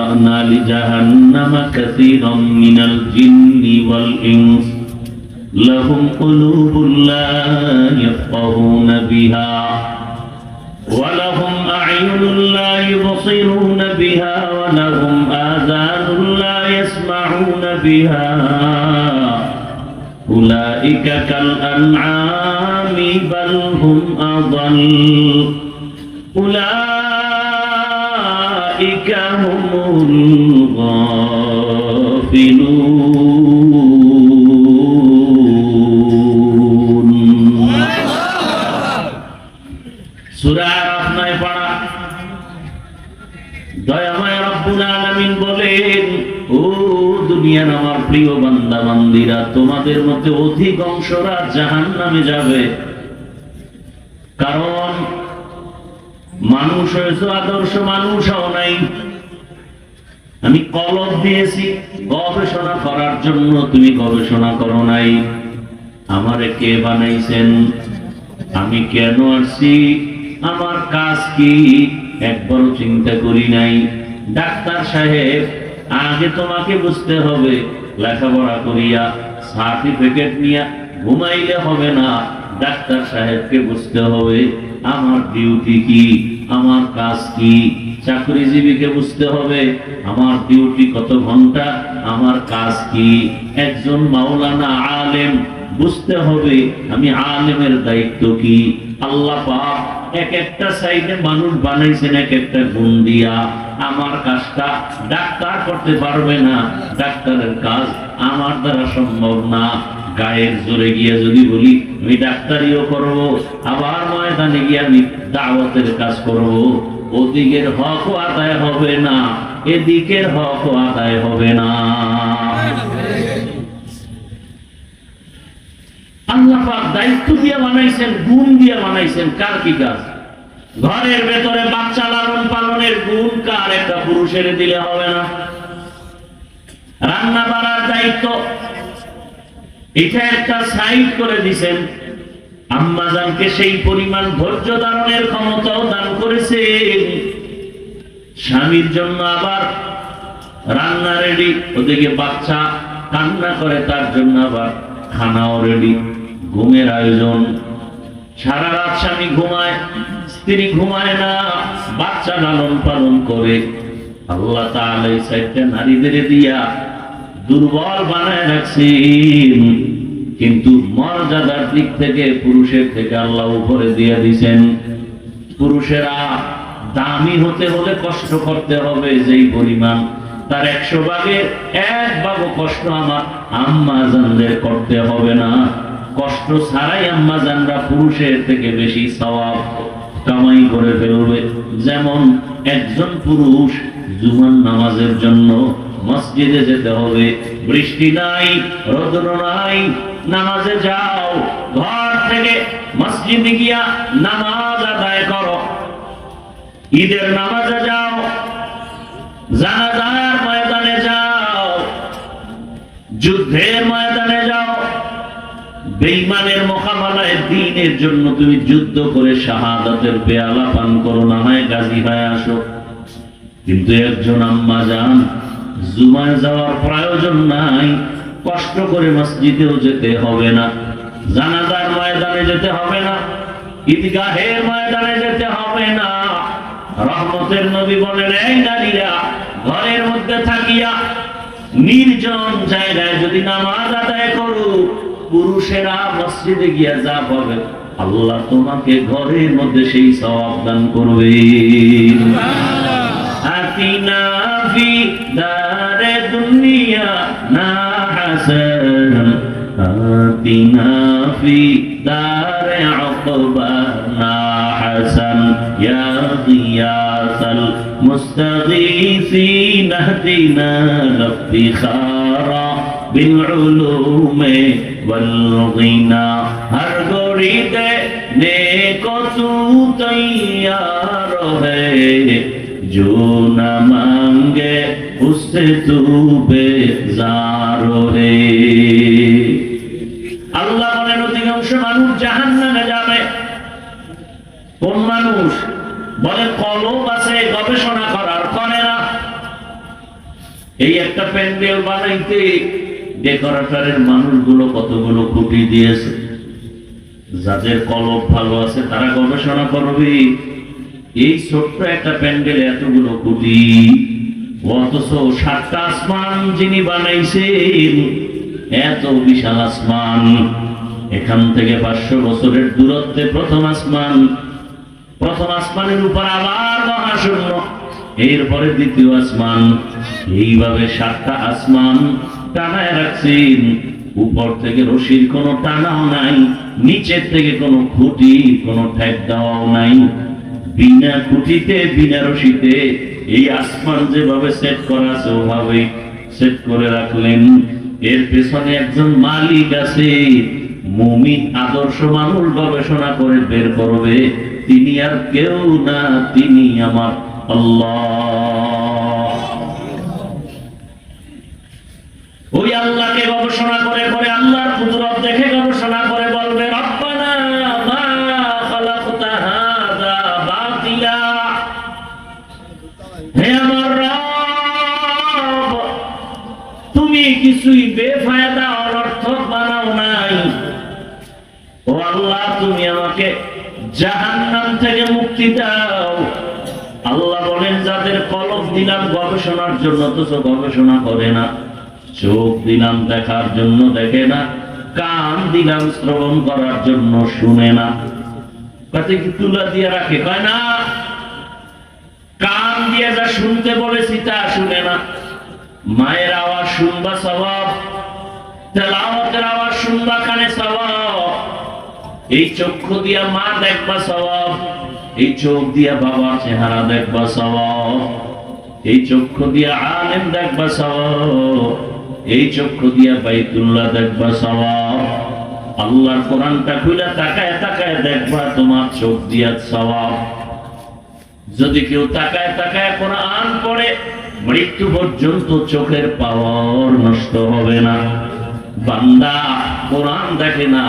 ذرأنا لجهنم كثيرا من الجن والإنس لهم قلوب لا يفقهون بها ولهم أعين لا يبصرون بها ولهم آذان لا يسمعون بها أولئك كالأنعام بل هم أضل أولئك هم الغافلون সূরা আরাফে পড়া দয়াময় রব্বুল আলামিন বলেন, ও দুনিয়ার আমার প্রিয় বান্দা বান্দীরা, তোমাদের মধ্যে অধিকাংশরা জাহান্নামে যাবে। কারণ মানুষ হয়েছে আদর্শ, মানুষ হও নাই। আমি কলম দিয়েছি গবেষণা করার জন্য, তুমি গবেষণা করো নাই। আমারে কে বানাইছেন, আমি কেন আসছি, আমার কাজ কি, একবারও চিন্তা করি নাই। ডাক্তার সাহেব, আগে তোমাকে বুঝতে হবে, লেখাপড়া করিয়া সার্টিফিকেট নিয়ে ঘুমাইলে হবে না। ডাক্তার সাহেবকে বুঝতে হবে আমার ডিউটি কি, আমার কাজ কি। চাকরিজীবীকে বুঝতে হবে আমার ডিউটি কত ঘন্টা, আমার কাজ কি। একজন মাওলানা আলেম বুঝতে হবে আমি আলেমের দায়িত্ব কি। আল্লাহ পাক এক একটা সাইডে মানুষ বানাইছেন এক একটা গুণ দিয়া। আমার কাজটা ডাক্তার করতে পারবে না, ডাক্তারের কাজ আমার দ্বারা সম্ভব না। গায়ের জোরে গিয়া যদি বলি আমি ডাক্তারিও করব, আবার ময়দানে গিয়ে আমি দাওয়াতের কাজ করব, ওদিকের হকও আদায় হবে না, এদিকের হকও আদায় হবে না। আল্লাহ পাক দায়িত্ব দিয়ে বানাইছেন, গুণ দিয়ে বানাইছেন। কার কি কাজ? ঘরের ভেতরে বাচ্চা লালন পালনের গুণ কার? একটা পুরুষের দিলে হবে না। রান্না বাড়ার দায়িত্ব এটা একটা সাইড করে দিছেন। আম্মাজানকে সেই পরিমাণ ধৈর্য ধারণের ক্ষমতাও দান করেছেন। স্বামীর জন্য আবার রান্না রেডি, ওদিকে বাচ্চা কান্না করে তার জন্য আবার খানাও রেডি, ঘুমের আয়োজন। সারা রাত স্বামী ঘুমায়, স্ত্রী ঘুমায় না, বাচ্চা লালন পালন করে। আল্লাহ তাআলা এই সাইডটা নারীদের দিয়া দুর্বল বানায় রাখছেন, কিন্তু মর্যাদার দিক থেকে পুরুষের থেকে আল্লাহ উপরে দিয়ে দিয়েছেন। পুরুষেরা দামি হতে হলে কষ্ট করতে হবে যেই পরিমাণ, তার 100 ভাগের 1 ভাগ কষ্ট আমার আম্মাজানদের করতে হবে না। কষ্ট ছাড়াই আম্মাজানরা পুরুষের থেকে বেশি সওয়াব কামাই করে ফেলবে। যেমন একজন পুরুষ জুমার নামাজের জন্য মসজিদে যেতে হবে, বৃষ্টি নাই, রৌদ্র নাই, নামাজে যাও, ঘর থেকে মসজিদে গিয়া নামাজ আদায় করো। ঈদের নামাজে যাও, জানাজার ময়দানে যাও, যুদ্ধের ময়দানে যাও। বেঈমানের মোকাবেলায় দ্বীনের জন্য তুমি যুদ্ধ করে শাহাদাতের পেয়ালা পান করো, না হয় গাজী হয়ে আসো। কিন্তু একজন আম্মা জান জুমায় যাওয়ার প্রয়োজন নাই, কষ্ট করে মসজিদেও যেতে হবে না, জানাজার ময়দানে যেতে হবে না, ঈদগাহের ময়দানে যেতে হবে না। রহমতের নবী বলেন, এই নারীরা ঘরের মধ্যে থাকিয়া নির্জন জায়গায় যদি নামাজ আদায় করো, পুরুষেরা মসজিদে গিয়া যা পাবে আল্লাহ তোমাকে ঘরের মধ্যে সেই সওয়াব দান করবে। আতিনা ফি দারে দুনিয়া না হাসান, আতিনা ফি দারে উকবা না হাসান, ইয়া গিয়াসাল মুস্তাগীসিন ইহদিনা ইফতিখারা بالعلوم والغنى ہر گوڑیتے نیکو تو تیار ہے جو نہ مانگے اس سے تو بیزار ہے। আল্লাহ বলেন অধিকাংশ মানুষ জাহান্নামে যাবে। কোন মানুষ? বলে কলব আছে গবেষণা করার, করে না। এই একটা প্যান্ডেল বানাইতে ডেকোরেটরের মানুষগুলো কতগুলো খুঁটি দিয়েছে। যাদের কলম ভালো আছে তারা গবেষণা করবে, এই ছোট্ট একটা প্যান্ডেল এতগুলো খুঁটি, অথচ 7টা আসমান যিনি বানাইছেন, এত বিশাল আসমান। এখান থেকে 500 বছরের দূরত্বে প্রথম আসমানের উপর আবার মহাশূন্য, এরপরে দ্বিতীয় আসমান, এইভাবে 7টা আসমান টানায় রাখছেন। উপর থেকে রশির কোনো টানাও নাই, নিচের থেকে কোনো খুঁটি কোনো ঠেক দেওয়াও নাই। বিনা খুঁটিতে বিনা রশিতে এই আসমান যেভাবে সেট করা আছে ওভাবে সেট করে রাখলেন। এর পেছনে একজন মালিক আছে, মুমিন আদর্শ মানুষ গবেষণা করে বের করবে, তিনি আর কেউ না, তিনি আমার আল্লাহ। ওই আল্লাহকে গবেষণা করে করে আল্লাহর কুদরত দেখে গবেষণা করে বলবে, রব্বানা মা খালাকতা হাযা বাতিলা, হে আমার রব, তুমি কিছুই বেফায়দা অনর্থক বানাও নাই। ও আল্লাহ, তুমি আমাকে জাহান্নাম থেকে মুক্তি দাও। আল্লাহ বলেন, যাদের কলব দিলাম গবেষণার জন্য অথচ গবেষণা করে না, চোখ দিলাম দেখার জন্য দেখে না, কান দিলাম শ্রবণ করার জন্য শুনে না, কাছে কি তুলা দিয়ে রাখে, কয় না, কান দিয়ে যা শুনতে বলেছি তা শুনে না। মায়ের আওয়াজ শুনবা সওয়াব, তেলাওয়াতের আওয়াজ শুনবা কানে সওয়াব। এই চক্ষু দিয়া মা দেখবা সওয়াব, এই চোখ দিয়া বাবার চেহারা দেখবা সওয়াব, এই চক্ষু দিয়া আলেম দেখবা সওয়াব, এই চক্ষু দিয়া বাইতুল্লাহ দেখবা সওয়াব। আল্লাহর কোরআনটা খুলে তাকায় তাকায় দেখবা, তোমার চোখ দিয়া সওয়াব। যদি কেউ তাকায় তাকায় কোরআন পড়ে, মৃত্যু পর্যন্ত চোখের পাওয়ার নষ্ট হবে না। বান্দা কোরআন দেখে না,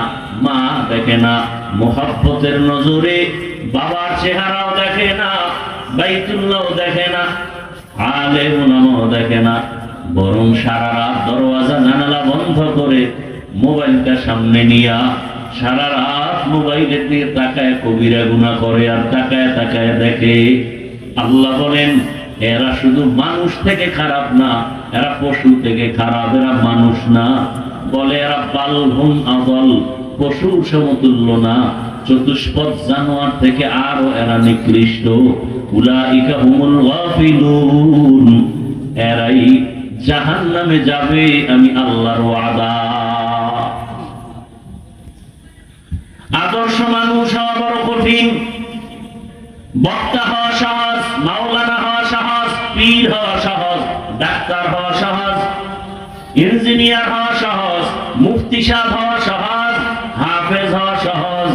মা দেখে না, মোহাব্বতের নজরে বাবার চেহারাও দেখে না, বাইতুল্লাহ দেখে না, আলেম ওলামাও দেখে না, বরং সারা রাত দরওয়াজা জানালা বন্ধ করে মোবাইলটা সামনে নিয়া সারা রাত মোবাইলের দিকে তাকায় কবিরা গুনাহ করে আর তাকায় তাকায় দেখে। আল্লাহ বলেন, এরা শুধু মানুষ থেকে খারাপ না, এরা পশু থেকে খারাপ, এরা মানুষ না। বলে এরা বালহুম আদল, পশুর সমতুল্য না, চতুষ্পদ জানোয়ার থেকে আরো এরা নিকৃষ্ট। উলাইকা হুমুল গাফিলুন, এরাই জাহান্নামে যাবে, আমি আল্লাহর ওয়াদা। আদর্শ মানুষ হওয়া বড় কঠিন। বক্তা হওয়া সহজ, মাওলানা হওয়া সহজ, পীর হওয়া সহজ, ডাক্তার হওয়া সহজ, ইঞ্জিনিয়ার হওয়া সহজ, মুফতি সাহেব হওয়া সহজ, হাফেজ হওয়া সহজ।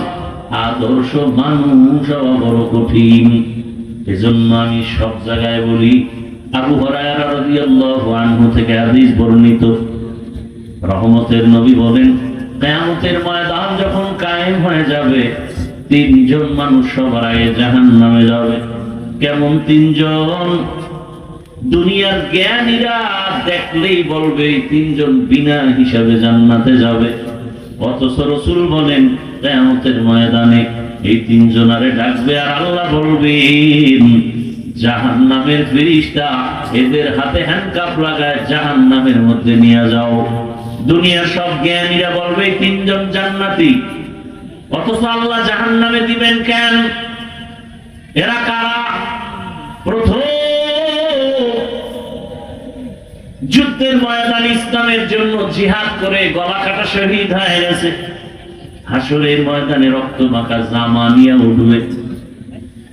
আদর্শ মানুষ হওয়া বড় কঠিন। এজন্য আমি সব জায়গায় বলি, আবু হুরায়রা রাদিয়াল্লাহু আনহু থেকে হাদিস বর্ণিত, রহমতের নবী বলেন, কিয়ামতের ময়দান যখন কায়েম হয়ে যাবে, 3 জন মানুষ সবার আগে জাহান্নামে যাবে। কেমন 3 জন? দুনিয়ার জ্ঞানীরা দেখলেই বলবে 3 জন বিনা হিসাবে জান্নাতে যাবে। অথচ রাসূল বলেন, কিয়ামতের ময়দানে এই 3 জনারে ডাকবে আর আল্লাহ বলবেন, জাহান্নামের ফেরেশতা এদের হাতে হ্যান্ডকাপ লাগায় জাহান্নামের মধ্যে নিয়ে যাও। দুনিয়ার সব জ্ঞানীরা বলবে 3 জন জান্নাতি, অথচ আল্লাহ জাহান্নামে দিবেন কেন? এরা কারা? প্রথম যুদ্ধের ময়দান ইসলামের জন্য জিহাদ করে গলা কাটা শহীদ হয়ে গেছে। হাসরের ময়দানে রক্ত মাখা জামা নিয়ে উঠবে।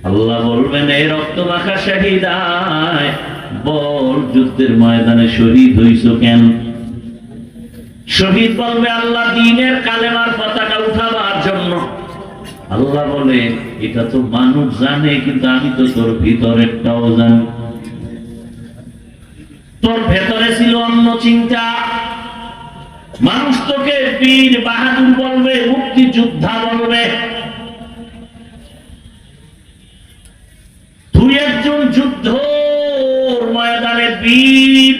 আল্লাহ বলবেন, এই রক্ত মাখা শহীদ আয়, বল যুদ্ধের ময়দানে শহীদ হইছ কেন? শহীদ বলবে, আল্লাহ দ্বীনের কালেমার পতাকা উঠাবার জন্য। আল্লাহ বলে, এটা তো মানুষ জানে, কিন্তু আমি তো তোর ভিতরেরটাও জানি। তোর ভেতরে ছিল অন্য চিন্তা। মানুষ তোকে বীর বাহাদুর বলবে, মুক্তিযোদ্ধা বলবে। তুই একজন যুদ্ধ ময়দানে বীর,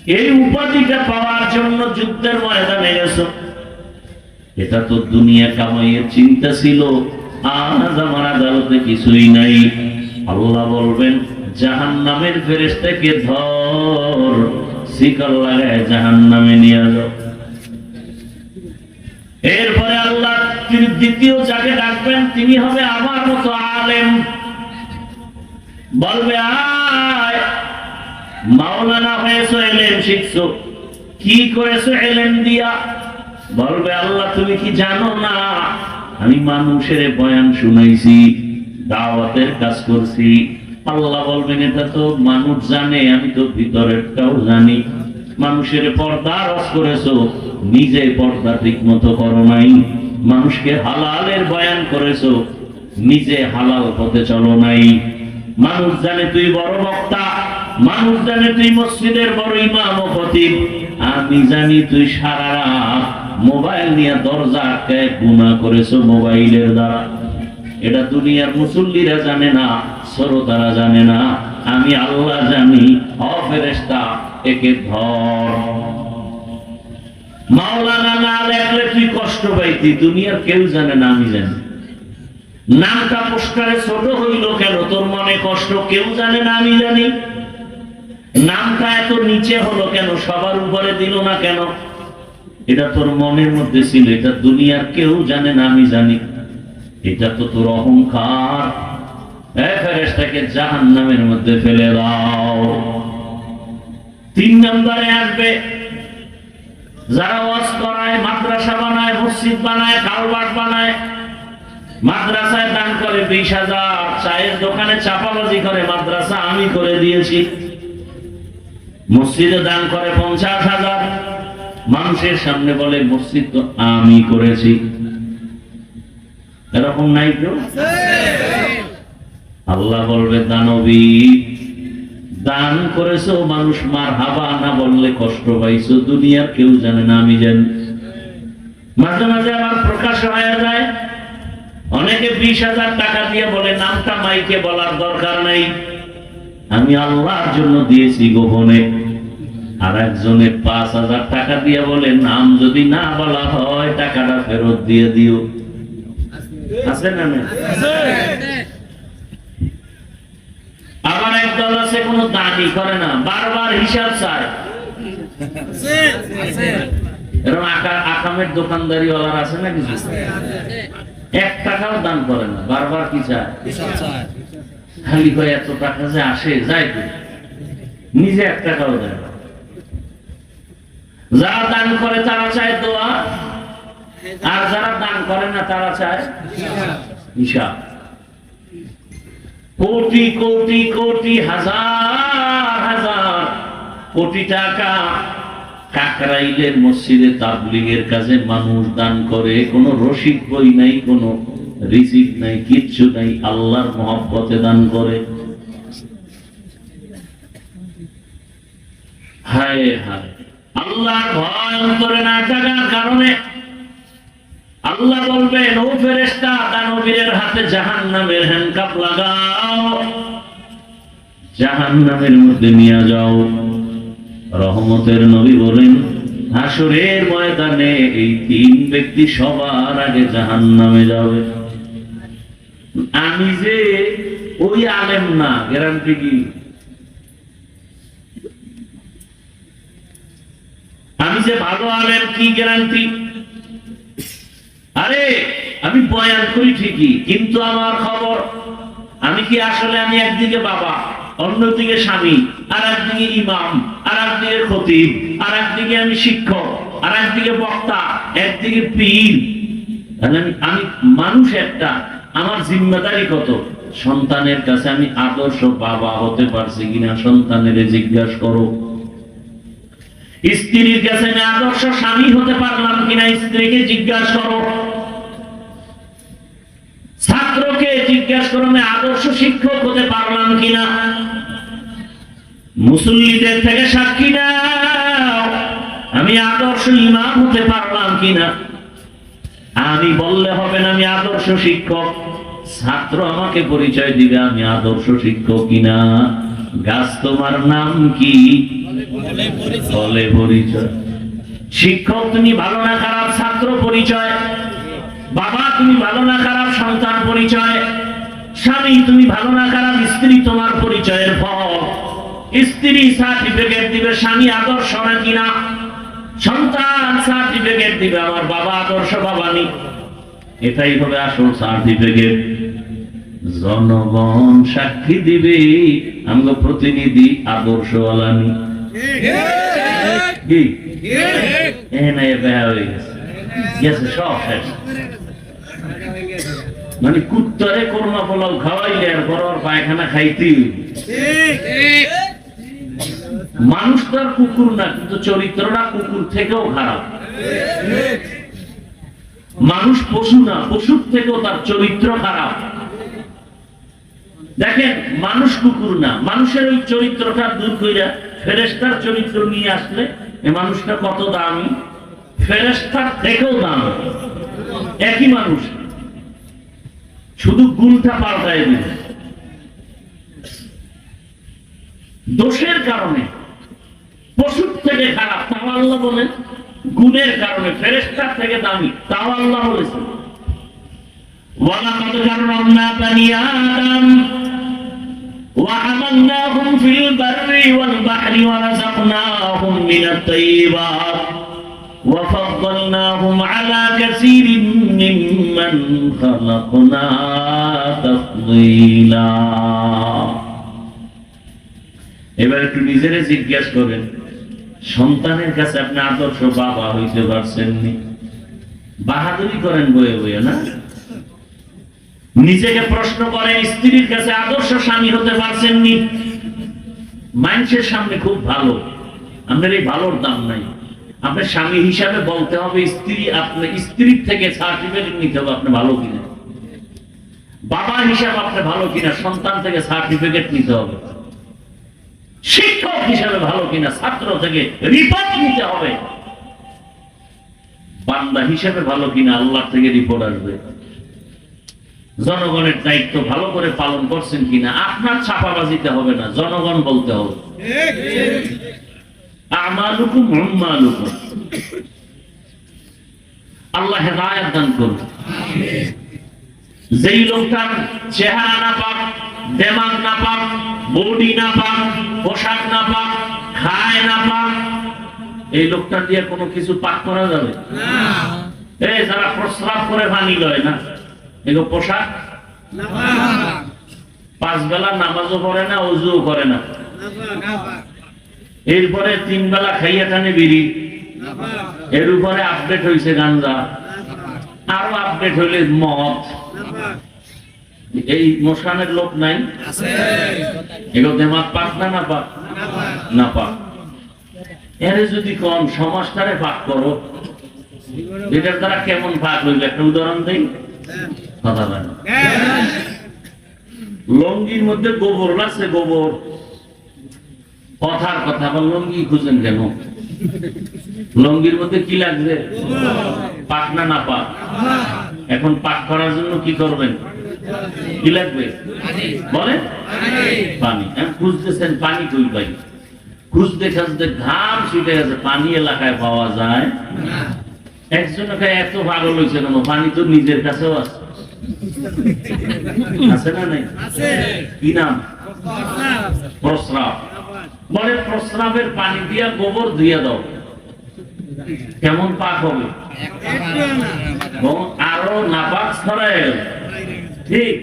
এই উপাধিটা পাওয়ার জন্য যুদ্ধের ময়দানে গেছো, এটা তো দুনিয়া কামাইয়ের চিন্তা ছিল। আজ আমার আদালতে কিছুই নাই। আল্লাহ বলবেন জাহান্নামের ফেরেশতাকে ধর, শিকল লাগায় জাহান্নামে নিয়ে যাও। এরপরে আল্লাহ তিনি দ্বিতীয় যাকে ডাকবেন, তিনি হবে আমার মতো আলেম। বলবে আয় মাওলানা হয়েছো, এলেম শিখছো, কি করেছো এলেম দিয়া? বলবে আল্লাহ তুমি কি জানো না আমি মানুষের বয়ান শুনাইছি, দাওয়াতের কাজ করছি। আল্লাহ বলবেন এটা তো মানুষ জানে, আমি তো ভিতরেরটাও জানি। মানুষের পর্দা রস করেছো, নিজে পর্দা ঠিক মতো করো নাই। মানুষকে হালালের বয়ান করেছো, নিজে হালাল পথে চলো নাই। মানুষ জানে তুই বড় বক্তা, মানুষ জানে তুই মসজিদের বড় ইমাম ও খতিব, আমি জানি তুই সারা রাত মোবাইল নিয়ে দরজা আটকায় গুনাহ করেছো মোবাইলের দ্বারা। এটা দুনিয়ার মুসল্লিরা জানে না, শ্রোতারা জানে না, আমি আল্লাহ জানি। ও ফেরেশতা একে ধর। মাওলানা না লেখলে তুই কষ্ট পাইতি, দুনিয়ার কেউ জানে না, আমি জানি। নামটা পোস্টারে ছোট হইল কেন, তোর মনে কষ্ট, কেউ জানে না, আমি জানি। নামটা এত নিচে হলো কেন, সবার উপরে দিল না কেন, এটা তোর মনের মধ্যে ছিল, এটা দুনিয়ার কেউ জানে না, আমি জানি। এটা তো তোর অহংকার। ফেরেশতাকে জাহান্নামের মধ্যে ফেলে দাও। 3 নম্বরে আসবে যারা ওয়াজ করায়, মাদ্রাসা বানায়, মসজিদ বানায়, কালভার্ট বানায়। মাদ্রাসায় দান করে 20,000, চায়ের দোকানে চাপাবাজি করে মাদ্রাসা আমি করে দিয়েছি। মসজিদে দান করে 50,000, মানুষের সামনে বলে মসজিদ তো আমি করেছি। এরকম নাই কেউ? আল্লাহ বলবে দানবী দান করেছো, মানুষ মারহাবা না বললে কষ্ট পাইছো, দুনিয়ার কেউ জানে না, আমি জানি। মাঝে মাঝে আবার প্রকাশ হয়ে যায়, অনেকে 20,000 টাকা দিয়ে বলে নামটা মাইকে বলার দরকার নাই, আমি আল্লাহর জন্য দিয়েছি গোপনে। আর একজনে 5,000 টাকা দিয়ে বলে নাম যদি না বলা হয় টাকাটা ফেরত দিয়ে দিও। আছে না? আবার একদল আছে কোনো দানি করে না, বারবার হিসাব চায়। এরকম আকামের দোকানদারি ওয়ালার আছে না কিছু, 1 টাকাও দান করে না, বারবার কি চায়? খালি কয় এত টাকা যে আসে যায়, নিজে 1 টাকাও দেয়। যারা দান করে তারা চায় দোয়া, আর যারা দান করে না তারা চায় হিসাব। কোটি কোটি কোটি হাজার হাজার কোটি টাকা কাকরাইলের মসজিদে তাবলীগের কাজে মানুষ দান করে, কোনো রসিদ বই নাই, কোনো রিসিপ্ট নাই, কিচ্ছু নাই, আল্লাহর মহব্বতে দান করে। হায় হায়, আল্লাহর ভয় অন্তরে না থাকার কারণে আল্লাহ বলবেন ও ফেরেশতা দানবীরের হাতে জাহান্নামের হ্যান্ডকাপ লাগাও, জাহান্নামের মধ্যে নিয়ে যাও। রহমতের নবী বলেন হাসরের ময়দানে এই 3 ব্যক্তি সবার আগে জাহান্নামে যাবে। আমি যে ওই আলেম না, গ্যারান্টি কি? আমি যে ভালো আলেম, কি গ্যারান্টি? আরে আমি বয়ান করি ঠিকই, কিন্তু আমার খবর আমি কি আসলে, আমি একদিকে বাবা, অন্যদিকে স্বামী, আর একদিকে ইমাম, আর একদিকে খতিব, আর একদিকে আমি শিক্ষক, আর একদিকে বক্তা, একদিকে পীর। আমি মানুষ একটা, আমার জিম্মেদারি কত? সন্তানের কাছে আমি আদর্শ বাবা হতে পারছি কিনা সন্তানের জিজ্ঞাসা করো। স্ত্রীর কাছে আমি আদর্শ স্বামী হতে পারলাম কিনা স্ত্রীকে জিজ্ঞাসা করো। ছাত্রকে জিজ্ঞাসা করো আমি আদর্শ শিক্ষক হতে পারলাম কিনা। মুসল্লিদের থেকে সাক্ষী দাও আমি আদর্শ ইমাম হতে পারলাম কিনা। আমি বললে হবে না আমি আদর্শ শিক্ষক, ছাত্র আমাকে পরিচয় দিবে আমি আদর্শ শিক্ষক কিনা। গাছ তোমার নাম কি? ফলে পরিচয়। শিক্ষক তুমি ভালো না খারাপ? ছাত্র পরিচয়। বাবা তুমি ভালো না খারাপ? সন্তান পরিচয়। স্বামী তুমি ভালো না খারাপ? স্ত্রী তোমার পরিচয়ের ফল। স্ত্রী সার্টিফিকেট দিবে স্বামী আদর্শ না কিনা, সন্তান সার্টিফিকেট দিবে আমার বাবা আদর্শ বাবা নি। এটাই হবে আসল সার্টিফিকেট। জনগণ সাক্ষী দিবে আমগো প্রতিনিধি আদর্শওয়ালা নি। কি এনে বেয়া হয়ে গেছে সব শেষ। মানে কুত্তরে কোরমা পোলাও খাওয়াইলে আর বড় পায়খানা খাইতে। মানুষ তো আর কুকুর না, কিন্তু চরিত্রটা কুকুর থেকেও খারাপ। মানুষ পশু না, পশুর থেকেও তার চরিত্র খারাপ। দেখেন মানুষ কুকুর না, মানুষের ওই চরিত্রটা দূর কইরা ফেরেশতার চরিত্র নিয়ে আসলে এই মানুষটা কত দামি, ফেরেশতার থেকেও দামি। একই মানুষ, শুধু গুণটা পাল্টায় দিবে। দোষের কারণে পশুর থেকে খারাপ, তাও আল্লাহ বলেন। গুণের কারণে ফেরেশতার থেকে দামি, তাও আল্লাহ বলেছেন। ওয়ালাকাদ কাররামনা বানি আদম ওয়া হামালনাহুম ফিল বাররি ওয়াল বাহরি ওয়া রাযাকনাহুম মিনাত তাইয়্যিবাত ওয়া ফাদ্দালনাহুম আলা কাসীরিন মিম্মান খালাকনা তাফদীলা। এবার একটু নিজেরে জিজ্ঞাসা করেন, সন্তানের কাছে আপনি আদর্শ বাবা হইতে পারছেননি? বাহাদুরি করেন বয়ে বয়ে না? নিজেকে প্রশ্ন করেন, স্ত্রীর কাছে আদর্শ স্বামী হতে পারছেননি? মানুষের সামনে খুব ভালো, আপনার এই ভালোর দাম নাই। আপনার স্বামী হিসাবে বলতে হবে, স্ত্রী আপনার স্ত্রীর থেকে সার্টিফিকেট নিতে হবে আপনি ভালো কিনা। বাবা হিসাবে আপনি ভালো কিনা, সন্তান থেকে সার্টিফিকেট নিতে হবে। শিক্ষক হিসাবে ভালো কিনা, ছাত্র থেকে রিপোর্ট নিতে হবে। বান্দা হিসাবে ভালো কিনা, আল্লাহ থেকে রিপোর্ট আসবে। জনগণের দায়িত্ব ভালো করে পালন করছেন কিনা, আপনার ছাপাবাজিতে হবে না, জনগণ বলতে হবে। আমালুকুম উম্মালুকুম। আল্লাহ হেদায়েত দান করুন। যেই লোকটার চেহারা না পাক, দেমাগ না পাক, বডি না পাক, পোশাক না পাক, খায় না পাক, এই লোকটা দিয়ে কোনো কিছু পাক করা যাবে না। এই যারা প্রস্রাব করে পানি লয় না, এগুলো পোশাক না পাক, পাঁচ বেলা নামাজও পড়ে না, ওযুও করে না, এরপরে তিন বেলা খাইয়া টানে বিড়ি, এর উপরে আপডেট হয়েছে গাঞ্জা, আরো আপডেট হইলে মদ। এই মশানের লোক নাই? এগুলো দেমাগ পাক না না পাক? না পাক। এর যদি কম সমাজটারে পাক করো, এটার দ্বারা কেমন পাক হইল একটা উদাহরণ দেই। কথা বলেন, লঙ্গির মধ্যে গোবর লাগছে, গোবর। কথার কথা, বা লঙ্গি খুঁজেন কেন? লঙ্গির মধ্যে কি লাগছে? পাক না না পাক? এখন পাক করার জন্য কি করবেন? কি লাগবে বলেন? পানি। খুঁজতেছেন পানি, কই পাই? খুঁজতে খুঁজতে ঘাম ছুটে গেছে, পানি এলাকায় পাওয়া যায় না। একজনকে এত পাগল হয়েছে কেন? পানি তো নিজের কাছেও আছে, আছে না নাই? কি নাম? প্রস্রাব। বলে প্রস্রাবের পানি দিয়া গোবর ধুইয়া দাও, কেমন পাক হবে? আরো নাপাক ছড়ায়। ঠিক,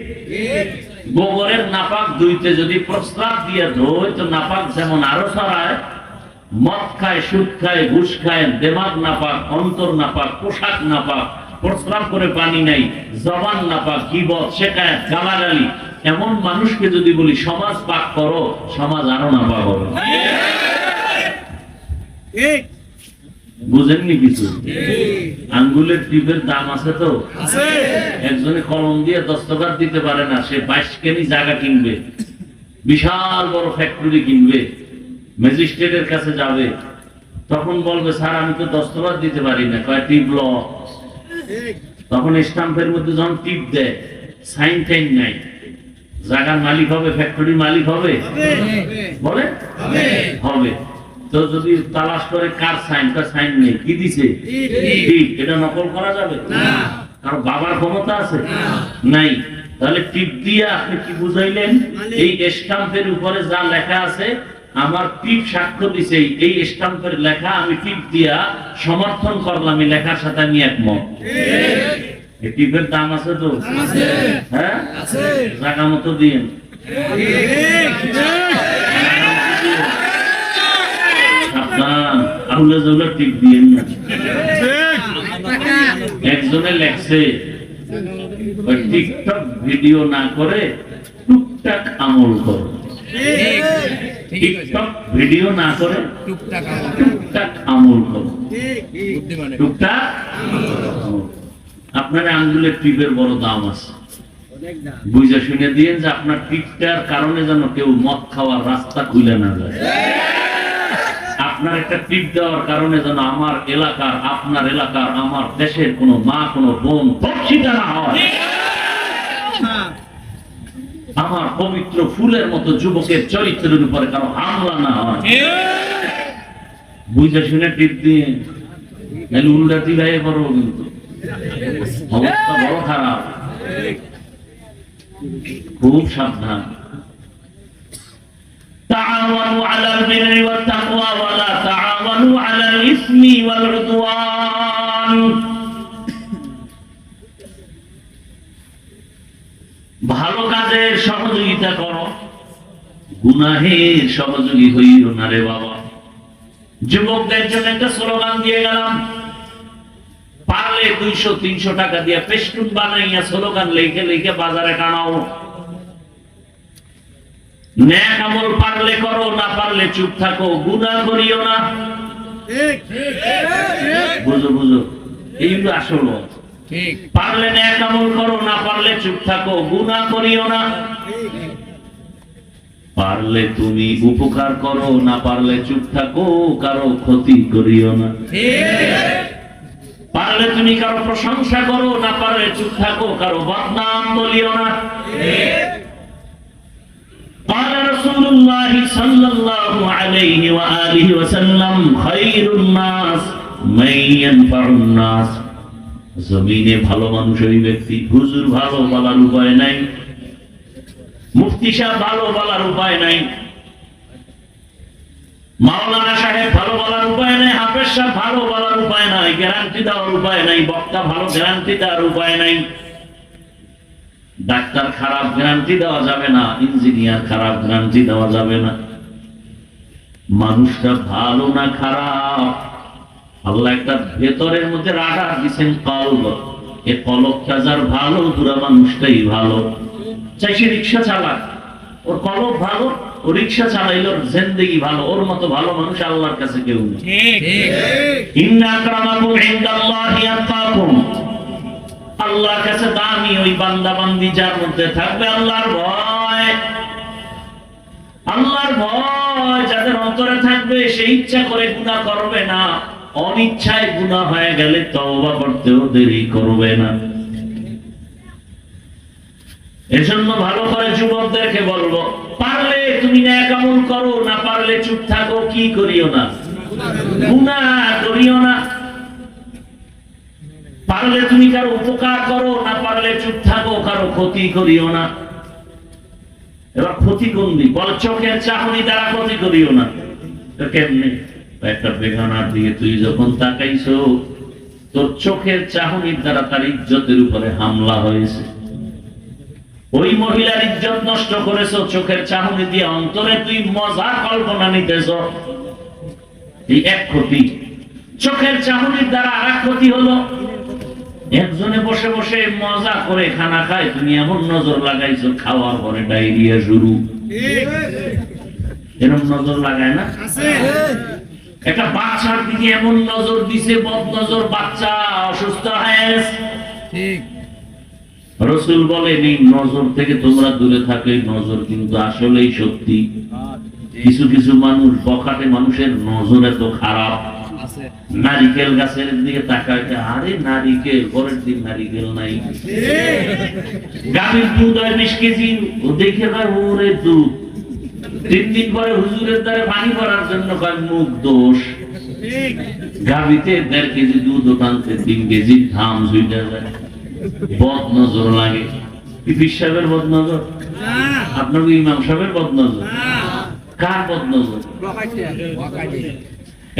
গোবরের নাপাক ধুইতে যদি প্রস্রাব দিয়ে ধোয় তো নাপাক যেমন আরো ছড়ায়। মদ খায়, সুদ খায়, ঘুষ খায়, দেমাগ নাপাক, অন্তর নাপাক, পোশাক নাপাক, প্রস্রাব করে পানি নাই, জবান নাপাক, গীবত, শিকায়েত, গালাগালি। এমন মানুষকে যদি বলি সমাজ পাক করো, সমাজ আরো নাপাক হবে। বুঝেননি কিছু? আঙ্গুলের টিপের দাম আছে তো। একজনে কলম দিয়ে দস্তখত দিতে পারে না, সে 22 কেজি জায়গা কিনবে, বিশাল বড় ফ্যাক্টরি কিনবে, ম্যাজিস্ট্রেটের কাছে যাবে, তখন বলবে স্যার আমি তো দস্তখত দিতে পারি না, কয় টিপ ল। তখন স্টাম্পের মধ্যে যখন টিপ দেয়, সাইন টাইন নাই, জায়গার মালিক হবে, ফ্যাক্টরির মালিক হবে, বলে হবে। তো যদি তালাশ করে কার সাইন, কার সাইন নেই, কি দিছে টিপ, এটা নকল করা যাবে না? কারণ বাবার ক্ষমতা আছে নাই। তাহলে টিপ দিয়ে আপনি কি বুঝাইলেন? এই স্টাম্পের উপরে যা লেখা আছে আমার টিপ সাক্ষ্য দিছে, এই স্টাম্পের লেখা আমি টিপ দিয়া সমর্থন করলাম, এই লেখার সাথে আমি একমত। এই টিপের দাম আছে তো, হ্যাঁ জায়গা মতো দিন। আউলে জৌলে টিপ দিয়েন না। একজনে লেখছে টিকটক ভিডিও না করে টুকটাক আমল করো। টিকটক ভিডিও না করে টুকটাক আমল করো। টুকটাক আপনার আঙ্গুলের টিপের বড় দাম আছে, বুঝে শুনে দিয়েন যে আপনার টিপটার কারণে যেন কেউ মদ খাওয়ার রাস্তা খুলে না যায়। আপনার একটা টিপ দেওয়ার কারণে যেন আমার এলাকার, আপনার এলাকার, আমার দেশের কোনো মা, কোনো বোন ধর্ষিতা না হয়, আমার পবিত্র ফুলের মতো যুবকের চরিত্রের উপরে কারো হামলা না হয়। বুঝে শুনে টিপ দিয়ে উল্টা টিলাই করবো, কিন্তু অবস্থা বড় খারাপ, খুব সাবধান। تعاونوا على البر والتقوى ولا تعاونوا على الإثم والعدوان। ভালো কাজের সহযোগিতা করো, গুনাহের সহযোগী হইও না রে বাবা। যুবকদের জন্য একটা স্লোগান দিয়ে গেলাম, পারলে 200-300 টাকা দিয়ে পেস্টুন বানাইয়া স্লোগান লিখে লিখে বাজারে টানাও। নেক আমল পারলে করো, না পারলে চুপ থাকো, গুনাহ করিও না। বুঝো বুঝো, এইগুলো আসল। পারলে নেক আমল করো, না পারলে চুপ থাকো, গুনাহ করিও না। পারলে তুমি উপকার করো, না পারলে চুপ থাকো, কারো ক্ষতি করিও না। পারলে তুমি কারো প্রশংসা করো, না পারলে চুপ থাকো, কারো বদনাম বলিও না। قال رسول الله صلى الله عليه وآله وسلم خير الناس من ينفع الناس। জমিনে ভালো মানুষ ওই ব্যক্তি, হুজুর ভালো বলার উপায় নাই, মুফতি সাহেব ভালো বলার উপায় নাই, মাওলানা সাহেব ভালো বলার উপায় নাই, হাফেজ সাহেব ভালো বলার উপায় নাই, গ্যারান্টি দেওয়ার উপায় নাই, বক্তা ভালো গ্যারান্টি দেওয়ার উপায় নাই। ডাক্তার খারাপ গ্যারান্টি দেওয়া যাবে না, ইঞ্জিনিয়ার খারাপ গ্যারান্টি দেওয়া যাবে না। মানুষটা ভালো না খারাপ, আল্লাহ একটা ভেতরের মধ্যে রাডার দিয়েছেন কলব। এই কলবটা যার ভালো, পুরা মানুষটাই ভালো। চাই সে রিক্সা চালাক, ওর কলব ভালো, ও রিক্সা চালাইল, ওর জিন্দেগি ভালো। ওর মতো ভালো মানুষ আল্লাহর কাছে কেউ নেই। ইন্না আকরামাকুম ইনদাল্লাহি আতকাকুম। আল্লাহর কাছে দামি ওই বান্দা বান্দি যার মধ্যে থাকবে আল্লাহর ভয়। আল্লাহর ভয় যাদের অন্তরে থাকবে, সে ইচ্ছা করে গুনাহ করবে না, অনিচ্ছায় গুনাহ হয়ে গেলে তওবা করতেও দেরি করবে না। এজন্য ভালো করে যুবকদেরকে বলবো, পারলে তুমি নেক আমল করো, না পারলে চুপ থাকো, কি করিও না, গুনাহ করিও না। পারলে তুমি কারো উপকার করো, না পারলে চুপ থাকো, কারো ক্ষতি করিও না। এবার ক্ষতি কোন দিক? বল চোখের চাহনি দ্বারা ক্ষতি করিও না। তো কেমনে? একটা বেগানার দিকে তুই যখন তাকাইছো, তোর চোখের চাহনির দ্বারা তার ইজ্জতের উপরে হামলা হয়েছে। ওই মহিলার ইজ্জত নষ্ট করেছো চোখের চাহনি দিয়ে, অন্তরে তুই মজা কল্পনা নিতেছ, এই এক ক্ষতি। চোখের চাহনির দ্বারা আর এক ক্ষতি হলো, একজনে বসে বসে মজা করে খানা খায়, তুমি এমন নজর লাগাইছো, খাওয়ার পরে ডায়রিয়া শুরু। এরকম নজর লাগায় না? একটা বাচ্চার দিকে এমন নজর দিছে, বদ নজর, বাচ্চা অসুস্থ হয়ে গেছে। রাসূল বলেন এই নজর থেকে তোমরা দূরে থাকলে, নজর কিন্তু আসলেই সত্যি। কিছু কিছু মানুষ, বখাটে মানুষের নজর এত খারাপ, নারিকেল গাছের দিকে তাকায়, আরে নারিকেল, পরের দিন নারিকেল নাই। গাভীর দুধ হয় 20 কেজি, ও দেখে ভাই ওরে দুধ। 3 দিন পরে হুজুরের দ্বারে পানি ভরার জন্য কয় মুখ দোষ। গাভীতে 1.5 কেজি দুধ ওখানতে 3 কেজি ঘাম ঝুইটা যায়, বদ নজর লাগে। পীর সাহেবের বদ নজর? আপনার ইমাম সাহেবের বদ নজর? কার বদ নজর?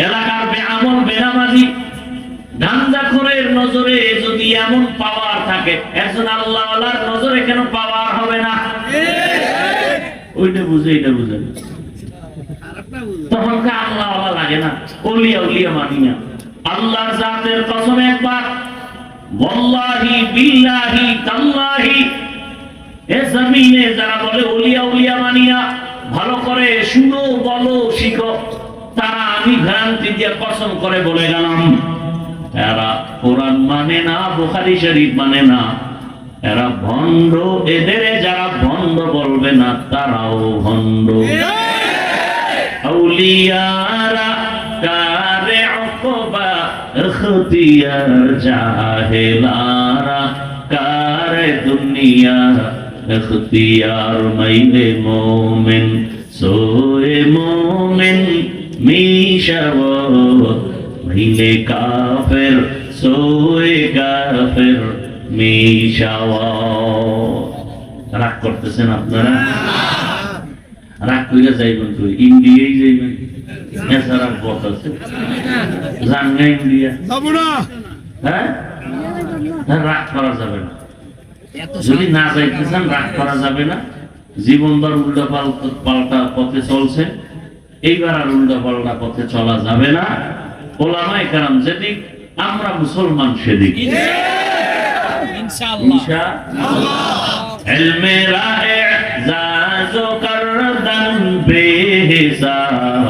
এলাকার বেআমল বেনামাজি গাঞ্জাখোরের নজরে যদি এমন পাওয়ার থাকে, একজন আল্লাহওয়ালার নজরে কেন পাওয়ার হবে না? ওইটা বুঝে, এটা বুঝে না। তখন কা আল্লাহওয়ালা লাগে না, ওলিয়া উলিয়া মানি না। আল্লাহর জাতের কসম একবার, ওয়াল্লাহি বিল্লাহি তাল্লাহি, এ জমিনে যারা বলে ওলিয়া উলিয়া মানি না, ভালো করে শুনো, বলো, শিখো। তারা আমি ভ্রান্তি দিয়ে কসম করে বলে গেলাম, এরা কোরআন মানে না, বুখারী শরীফ মানে না, এরা ভণ্ড। এদের যারা ভণ্ড বলবে না তারাও ভণ্ড। আউলিয়ারা কারে উকবা ইখতিয়ার, জাহেলারা কারে দুনিয়া ইখতিয়ার। মাইলে মোমেন সোয়ে মোমেন মিশাওয়াত, মাইলে কাফের সোয়ে কাফের মিশাওয়াত। রাগ করতেছেন আপনারা? রাগ করে যাইবেন তো ইন্ডিয়াই যাইবেন, এছাড়া পথ আছে? যান না ইন্ডিয়া? হ্যাঁ, রাগ করা যাবে না। যদি না যাইতে চান রাগ করা যাবে না। জীবনভর উল্টা পাল্টা পথে চলছে, এইবার আর উল্টা পাল্টা পথে চলা যাবে না। ওলামায়ে কেরাম যেদিক, আমরা মুসলমান সেদিক ইনশাআল্লাহ। ইলমে রাহে জাজো করদান বেহিসাব,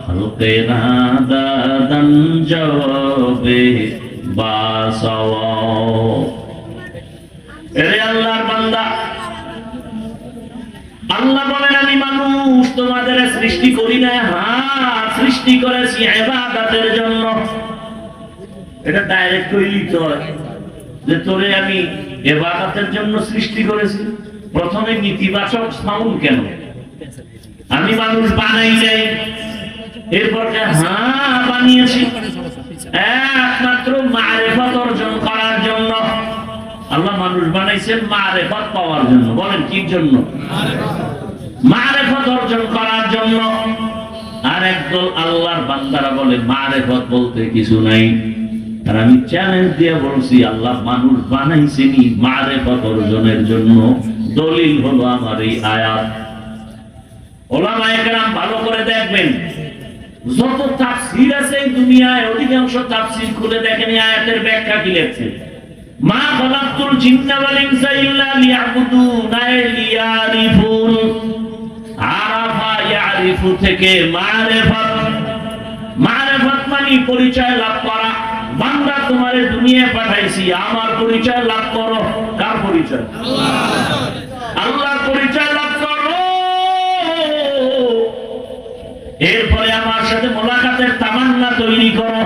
খলকে নাদাদান জবে বাসাওয়া। এরে আল্লাহর বান্দা, আল্লাহ বলেন আমি মানুষ তোমাদের সৃষ্টি করি না, হ্যাঁ সৃষ্টি করেছি ইবাদতের জন্য। এটা ডাইরেক্ট লিখতে হয় যে তোরে আমি ইবাদতের জন্য সৃষ্টি করেছি। প্রথমে নেতিবাচক সাউন্ড কেন? আমি মানুষ বানাই নাই, এরপর হ্যাঁ বানিয়েছি একমাত্র মারিফত অর্জন করার জন্য। আল্লাহ মানুষ বানাইছেন মারিফত পাওয়ার জন্য। বলেন কি জন্য? মারিফত অর্জন করার জন্য। আর একদল আল্লাহর বান্দারা বলে মারিফত বলতে কিছু নাই। আর আমি চ্যালেঞ্জ দিয়ে বলছি, আল্লাহ মানুষ বানাইছেনই মারিফত অর্জনের জন্য। দলিল হলো আমার এই আয়াত। ওলামায়ে কেরাম ভালো করে দেখবেন, যত তাফসীর আছে এই দুনিয়ায় অধিকাংশ তাফসীর খুলে দেখেন এই আয়াতের ব্যাখ্যা কি লেখছে। মা খালাকতুল জিন্না ওয়াল ইনসা ইল্লা লিয়াবুদুন লিয়ারিফুন। আরাফা ইয়ারিফু থেকে মারিফাত। মারিফাত মানে পরিচয় লাভ করা। বান্দা তোমারে দুনিয়ায় পাঠাইছি, আমার পরিচয় লাভ করো। কার পরিচয়? আল্লাহর পরিচয় লাভ করো। এরপরে আমার সাথে মোলাকাতের তামান্না তৈরি করো।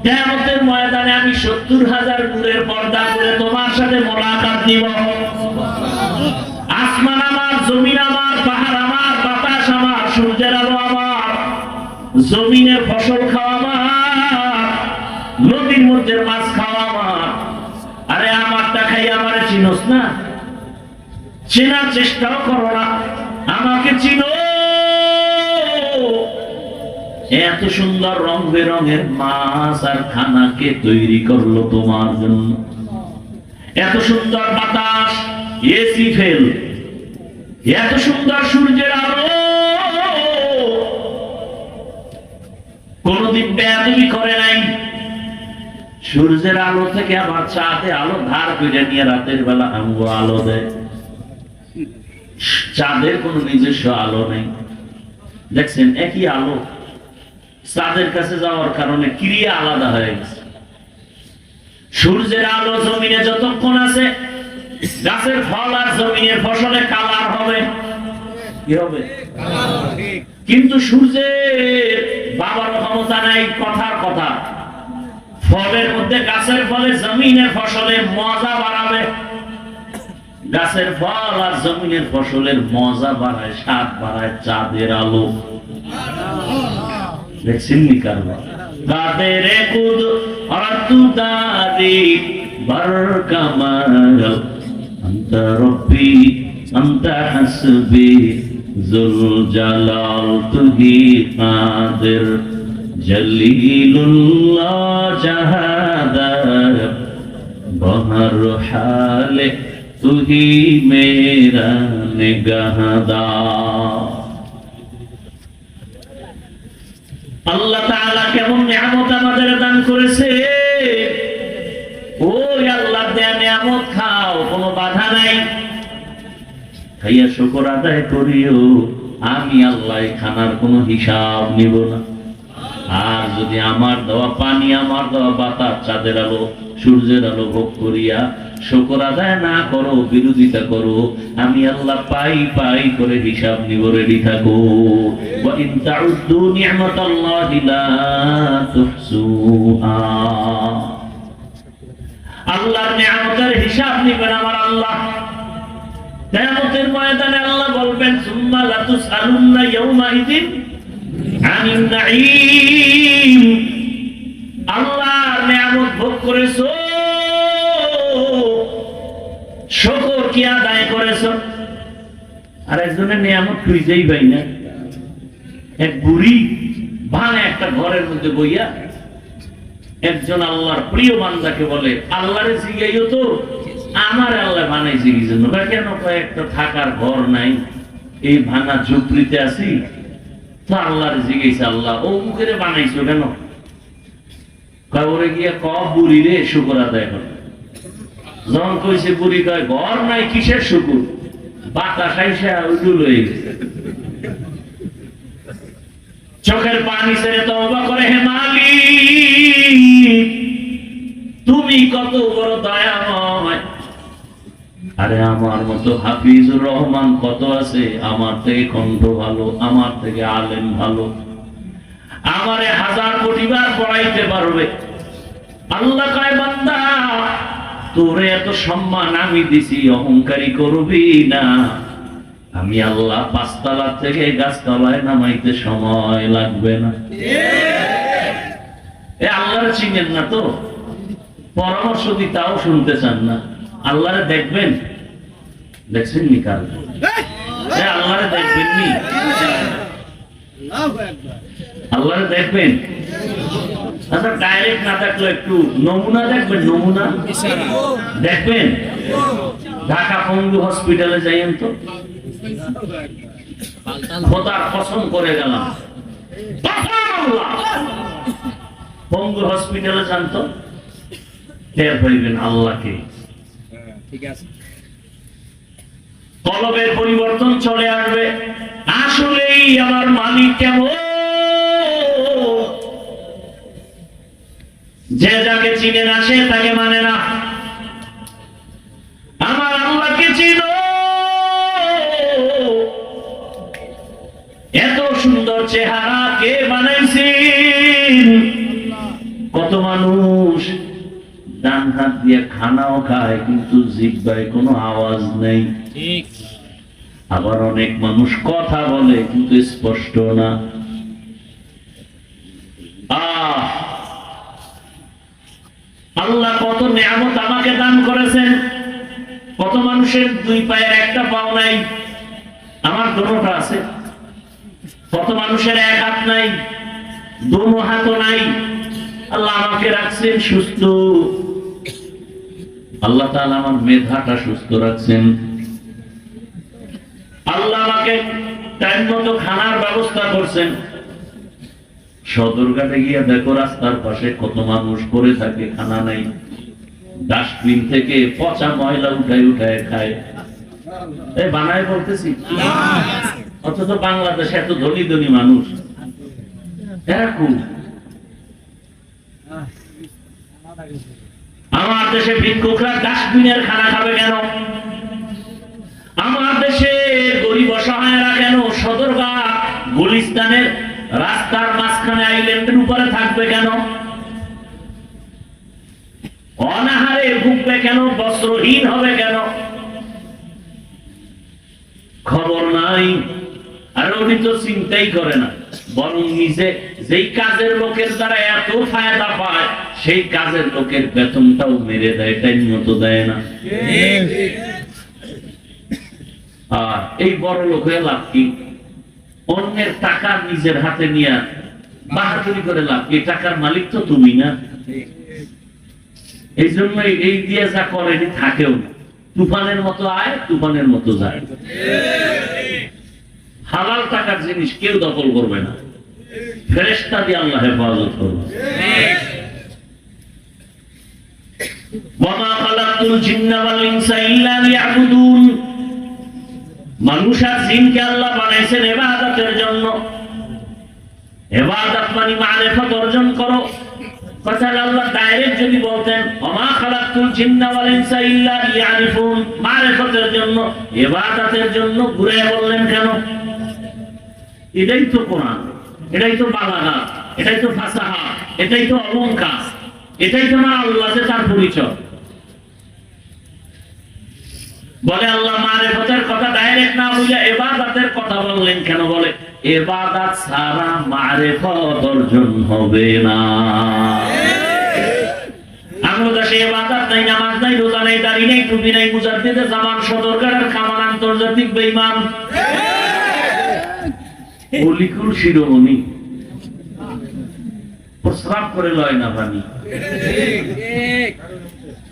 কিয়ামতের ময়দানে আমি 70,000 নূরের পর্দা করে তোমার সাথে মোলাকাত দিব। আসমান আমার, জমিন আমার, পাহাড় আমার, বাতাস আমার, সূর্যের আলো আমার, জমিনের ফসল খাওয়া আমার, নদীর মধ্যে মাছ খাওয়া আমার। আরে আমারটা খাই আমারে চিনোস না? চেনার চেষ্টাও করো না, আমাকে চিনো। এত সুন্দর রং বেরঙের মাছ আর খানাকে তৈরি করলো তোমার জন্য। এত সুন্দর বাতাস, এসি ফেল, এত সুন্দর সূর্যের আলো। কোনদিন বেয়াদবি করে নাই। সূর্যের আলো থেকে আবার চাঁদে আলো ধার করে নিয়ে রাতের বেলা আমগো আলো দেয়। চাঁদের কোনো নিজস্ব আলো নেই। দেখছেন একই আলো, চাঁদের কাছে যাওয়ার কারণে ক্রিয়া আলাদা হয়ে গেছে। সূর্যের আলো জমিনে যতক্ষণ আছে, গাছের ফল আর জমিনের ফসলে কালার হবে। কি হবে? কিন্তু সূর্যের বাবার ক্ষমতা নাই, কথার কথা। ফলের মধ্যে গাছের ফলে জমিনের ফসলের মজা বাড়াবে, গাছের ফল আর জমিনের ফসলের মজা বাড়ায়, স্বাদ বাড়ায় চাঁদের আলো। দেখছেন নি কারবার? কাদের কুদ আতুদারি বরকামাল আনতা রব্বি আনতা হাসবি জুল জালাল তুহি কাদের জলিলুল্লাহ জাহাদার বহর হালে তুহি মেরা নিগাহদার। আল্লাহ তাআলা কেমন নিয়ামত আমাদের দান করেছে। ওই আল্লাহ দেয়া নিয়ামত খাও, কোনো বাধা নাই, খাইয়া শুকর আদায় করিও। আমি আল্লাহ খানার কোনো হিসাব নিব না। আর যদি আমার দেওয়া পানি, আমার দেওয়া বাতাস, চাঁদের আলো, সূর্যের আলো ভোগ করিয়া শুকর আদায় না করো, বিরোধিতা করো, আমি আল্লাহ পাই পাই করে হিসাব নিব, রেডি থাকো। ওয়া ইন তাউদ্দু নি'মাতাল্লাহি লা তুহসুহা। আল্লাহর নিয়ামতের হিসাব নিবেন আমার আল্লাহ। কিয়ামতের ময়দানে আল্লাহ বলবেন সুম্মা লাতুসআলুন্না ইয়াউমাইযিন আনিন নাঈম। আল্লাহর নিয়ামত ভোগ করেছো, শুকর কি আদায় করেছো? আর একজনের নিয়ামত খুঁজেই পাই না। এক বুড়ি ভাঙা একটা ঘরের মধ্যে বইয়া একজন আল্লাহর প্রিয় বান্দাকে বলে, আল্লাহরে জিগাইও তো আমার আল্লাহ বানাইছে কি জন্য? কেন? একটা থাকার ঘর নাই, এই ভাঙা ঝুপড়িতে আছি, তো আল্লাহরে জিগাইছে, আল্লাহ ও মুখেরে বানাইছো কেন? ওরে গিয়া বুড়ি রে শুকর আদায় করে। যখন কইছে বুড়ি কয় ঘর নাই, কিসের শুকুর, বাতাস আইসা উজুল হয়ে গেছে। চোখের পানি ছেড়ে তওবা করে, হে মালিক তুমি কত বড় দয়াময়। আরে আমার মতো হাফিজুর রহমান কত আছে, আমার থেকে কণ্ঠ ভালো, আমার থেকে আলেম ভালো, আমারে 1000 কোটি বার পড়াইতে পারবে। আল্লাহ কয় বান্দা তোরে এত সম্মান আমি দিছি, অহংকারী করবি না। আমি আল্লাহ 5 তলা থেকে গাছতলায় নামাইতে সময় লাগবে না। আল্লাহরে চিনেন না তো, পরামর্শ দিতাও শুনতে চান না। আল্লাহরে দেখবেন, দেখছেন নি কাল? আল্লাহরে দেখবেন নি? আল্লাহরে দেখবেন? আচ্ছা ডাইরেক্ট না দেখলো একটু নমুনা দেখবেন, নমুনা দেখবেন। ঢাকা পঙ্গু হসপিটালে যাইয়েন তো, খোদার কসম করে গেলাম, পঙ্গু হসপিটালে যান তো, টের পাইবেন আল্লাহকে। ঠিক আছে, কলবের পরিবর্তন চলে আসবে। আসলেই আমার মালিক কেমন, যে যাকে চিনে না সে তাকে মানে না। আমার আল্লাহকে চিনো, এত সুন্দর চেহারা কে বানাইছেন? কত মানুষ ডান হাত দিয়ে খানাও খায় কিন্তু জিহ্বায় কোনো আওয়াজ নেই। আবার অনেক মানুষ কথা বলে কিন্তু স্পষ্ট না। আল্লাহ কত নিয়ামত আমাকে দান করেছেন। কত মানুষের 2 পায়ের একটা পাও নাই, আমার দুটোটা আছে। কত মানুষের 1 হাত নাই, 2 হাতও নাই। আল্লাহ আমাকে রাখছেন সুস্থ। আল্লাহ তাআলা আমার মেধাটা সুস্থ রাখছেন। আল্লাহ আমাকে টাইম মতো খানার ব্যবস্থা করছেন। সদরঘাটে গিয়ে দেখো রাস্তার পাশে কত মানুষ পড়ে থাকে, খানা নাই। ডাস্টবিন থেকে পচা ময়লা উঠায় উঠায় খায়। এই বানায় বলতেছি, অথচ বাংলাদেশে এত ধনী ধনী মানুষ, এরা খুব। আমার দেশে ভিক্ষুকরা ডাস্টবিনের খানা খাবে কেন? আমার দেশে গরিব অসহায়রা কেন সদরঘাট গুলিস্তানের রাস্তার মাঝখানে আইল্যান্ডের উপরে থাকে? থাকবে কেন? অনাহারে ভুগবে কেন? বস্ত্রহীন হবে কেন? খবর নাই। আর উনি তো চিন্তাই করে না, বরং নিজে যেই কাজের লোকের দ্বারা এত ফায়দা পায় সেই কাজের লোকের বেতনটাও মেরে দেয়, টাইম মতো দেয় না। আর এই বড় লোক হয়ে লাভ কি? অন্যের টাকা নিজের হাতে নিয়ে বাহাদুরি করে লাভ কি? টাকার মালিক তো তুমি না। এই জন্য এই দিয়ে যা করে থাকেও না। তুফানের মতো আয়, তুফানের মতো যায়। হালাল টাকার জিনিস কেউ দখল করবে না, ফেরেশতা দিয়ে আল্লাহ হেফাজত করবে। ওয়ামা খালাকতুল জিন্না ওয়াল ইনসা ইল্লা লিয়াবুদুন। মানুষ আর জিনকে আল্লাহ বানাইছেন ইবাদতের জন্য। ইবাদত মানে মারিফত অর্জন করো। কথা আল্লাহ ডাইরেক্ট যদি বলতেন ওয়ামা খালাকতুল জিন্না ওয়াল ইনসা ইল্লা লিয়ারিফুন, মারিফতের জন্য, ইবাদতের জন্য, ঘুরে বললেন কেন? এটাই তো কোরআন, এটাই তো বালাগাত, এটাই তো ফাসাহা, এটাই তো অলংকার, এটাই তো আমার আল্লাহ যে তার পরিচয়। বলে আল্লাহ মারিফতের কথা ডাইরেক্ট না বুঝে ইবাদতের কথা বললেন কেন? বলে ইবাদত ছাড়া মারিফত অর্জন হবে না। আমরা দেশে ইবাদত নাই, নামাজ নাই, রোজা নাই, দাড়ি নাই, টুপি নাই, মুজাদ্দিদে জামান, সদরঘাটের খামার, আন্তর্জাতিক বেঈমান, অলিকুল শিরোমণি, প্রস্রাব করে লয় না পানি,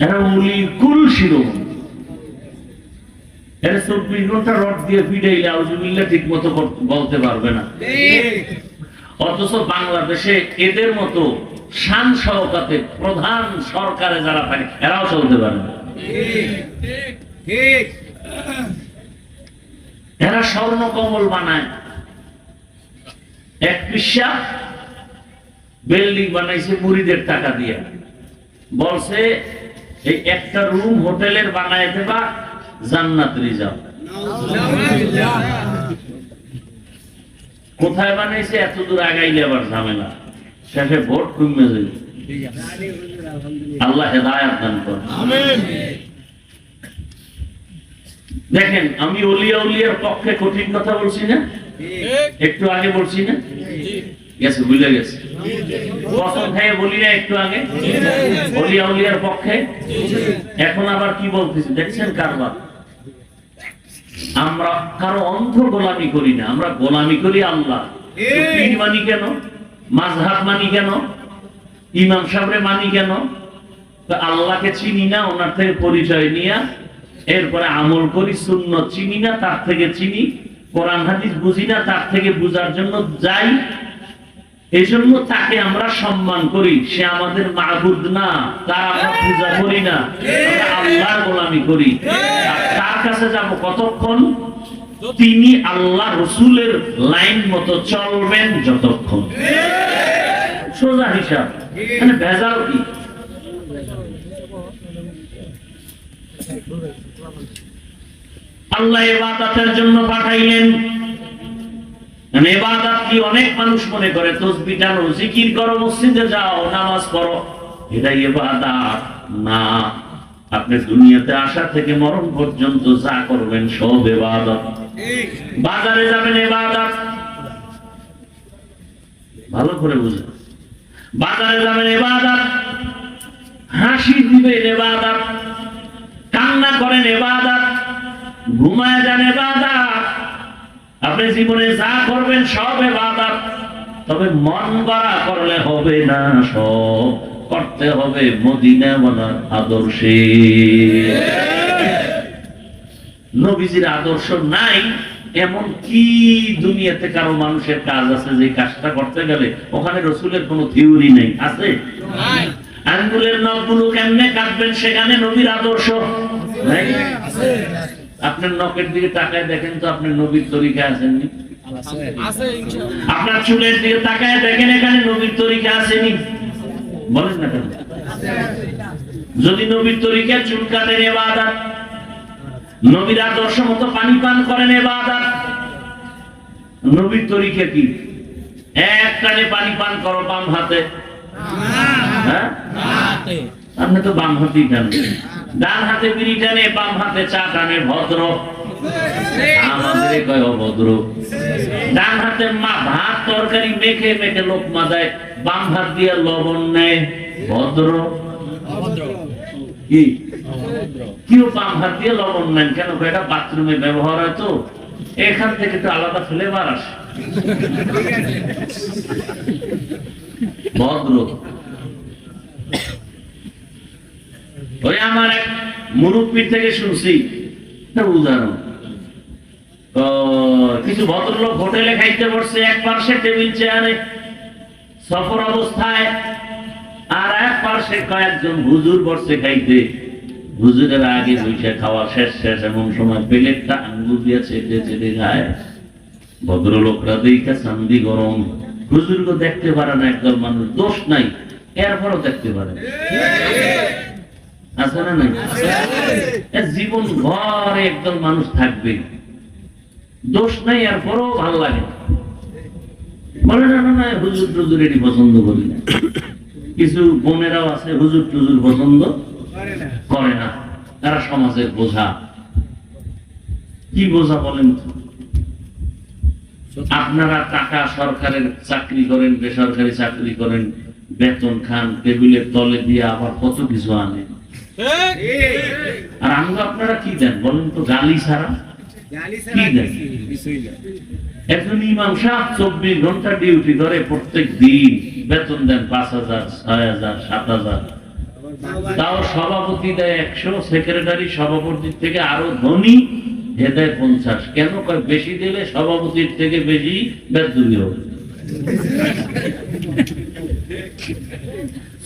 এরা অলিকুল শিরোমণি। এরা 24 ঘন্টা রড দিয়ে পিটাইলে আউযুবিল্লাহ ঠিক মতো বলতে পারবে না। অথচ বাংলাদেশে এদের মতো শান সহকাতে প্রধান সরকারে যারা থাকে এরাও চলতে পারে না। এরা স্বর্ণ কমল বানায়। এক পিসা বিল্ডিং বানাইছে মুরিদের টাকা দিয়ে, বলছে এই একটা রুম হোটেলের বানায় দেবা, জান্নাত রিজার্ভ। কোথায় বানাইছে? এত দূর আগাইলে আবার ঝামেলা, শেষে ভোট কমে যাবে। আল্লাহ হেদায়েত দান করুন। দেখেন, আমি ওলিয়া উলিয়ার পক্ষে কঠিন কথা বলছি না? একটু আগে বলছি না? গেছে, ভুলে গেছে। কসম খেয়ে বলি না একটু আগে ওলিয়া উলিয়ার পক্ষে? এখন আবার কি বলতেছি দেখছেন কারবার? আমরা কারো অন্ধ গোলামি করি না, আমরা গোলামি করি আল্লাহ। পীর মানি কেন? মাযহাব মানি কেন? ইমাম সাহেবরে মানি কেন? আল্লাহকে চিনি না, ওনার থেকে পরিচয় নিয়া এরপরে আমল করি। সুন্নাত চিনি না, তার থেকে চিনি। কোরআন হাদিস বুঝি না, তার থেকে বুঝার জন্য যাই। এই জন্য তাকে আমরা সম্মান করি। সে আমাদের মাবুদ না, তার আমরা পূজা করি না, আমরা আল্লাহর গোলামি করি। আর তার কাছে যাব কতক্ষণ? তিনি আল্লাহ রসুলের লাইন মতো চলবেন যতক্ষণ। সোজা হিসাব, মানে ভেজাল কি? আল্লাহ ইবাদতের জন্য পাঠাইলেন। ইবাদত কি অনেক মানুষ মনে করে তাসবিহ টানো, জিকির করো, মসজিদে যাও, নামাজ পড়ো, এটা ইবাদত না। আপনি দুনিয়াতে আসা থেকে মরণ পর্যন্ত যা করবেন সব ইবাদত। বাজারে যাবেন ইবাদত, ভালো করে বুঝুন। বাজারে যাবেন ইবাদত, হাসি দিবেন ইবাদত, কান্না করেন ইবাদত, ঘুমায় যান ইবাদত। আপনি জীবনে যা করবেন সব ইবাদত। তবে মন গড়া করলে হবে না, সব করতে হবে মদিনাওয়ালার আদর্শে। নবীজির আদর্শ নাই এমন কি দুনিয়াতে কারো মানুষের কাজ আছে যে কাজটা করতে গেলে ওখানে রসুলের কোনো থিওরি নেই? আছে? আঙ্গুলের নখগুলো কেমনে কাটবেন সেখানে নবীর আদর্শ নাই। আপনার নখের দিকে তাকায় দেখেন তো, আপনার নবীর তরিকা আসেননি? আপনার চুলের দিকে তাকায় দেখেন, এখানে নবীর তরিকা আসেনি? বলেন না কেন? যদি নবীর তরিকা চুল কাটেন ইবাদত, নবীর আদর্শ মতো পানি পান করেন ইবাদত। নবীর তরিকা কি? এক কানে পানি পান করো বাম হাতে, হ্যাঁ, আপনি তো বাম হাতি টান, ডান হাতে বিড়ি টানে, বাম হাতে চা টানে, ভদ্র। আমাদের কয় অভদ্র। ডান হাতে মা ভাত তরকারি মেখে মেখে লোকমা দেয়, বাম হাত দিয়ে লবণ নেয়, ভদ্র। কি কেউ বাম হাত দিয়ে লবণ নেন কেন? এটা বাথরুমে ব্যবহার হয় তো, এখান থেকে তো আলাদা ফ্লেভার আসে, ভদ্র। ওই আমার এক মুরব্বী থেকে শুনছি উদাহরণ, কিছু ভদ্রলোক হোটেলে খাইতে বসছে, এক পার্শ্বে টেবিল চেয়ারে সফর অবস্থায়, আর এক পার্শ্বে কয়েকজন হুজুর বসছে খাইতে। হুজুরের আগে বসে খাওয়া শেষ শেষ এমন সময় প্লেটটা আঙ্গুল দিয়ে চেটে চেটে খায়। ভদ্রলোকরা দেখে চান্দি গরম, হুজুরকে দেখতে পারে না একদল মানুষ, দোষ নাই এরপরও দেখতে পারে, আছে না নাই? জীবন ঘরে একদল মানুষ থাকবে, দোষ নাই এরপরও ভালো লাগে, বলে না না হুজুর টুজুর এটি পছন্দ করি না। কিছু বোনেরাও আছে হুজুর টুজুর পছন্দ করে না, তারা সমাজের বোঝা। কি বোঝা বলেন? আপনারা টাকা সরকারের চাকরি করেন, বেসরকারি চাকরি করেন, বেতন খান, টেবিলের তলে দিয়ে আবার কত কিছু আনে, আর আমরা আপনারা কি দেন বলেন তো? গালি ছাড়া কি দেন? একজন ইমাম সাহেব 24 ঘন্টা ডিউটি করে, প্রত্যেক দিন বেতন দেন 5,000, 6,000, 7,000। তাও সভাপতি দেয় 100, সেক্রেটারি সভাপতির থেকে আরো ধনী হে দেয় 50। কেন? বেশি দিলে সভাপতির থেকে বেশি বেতনি হবে।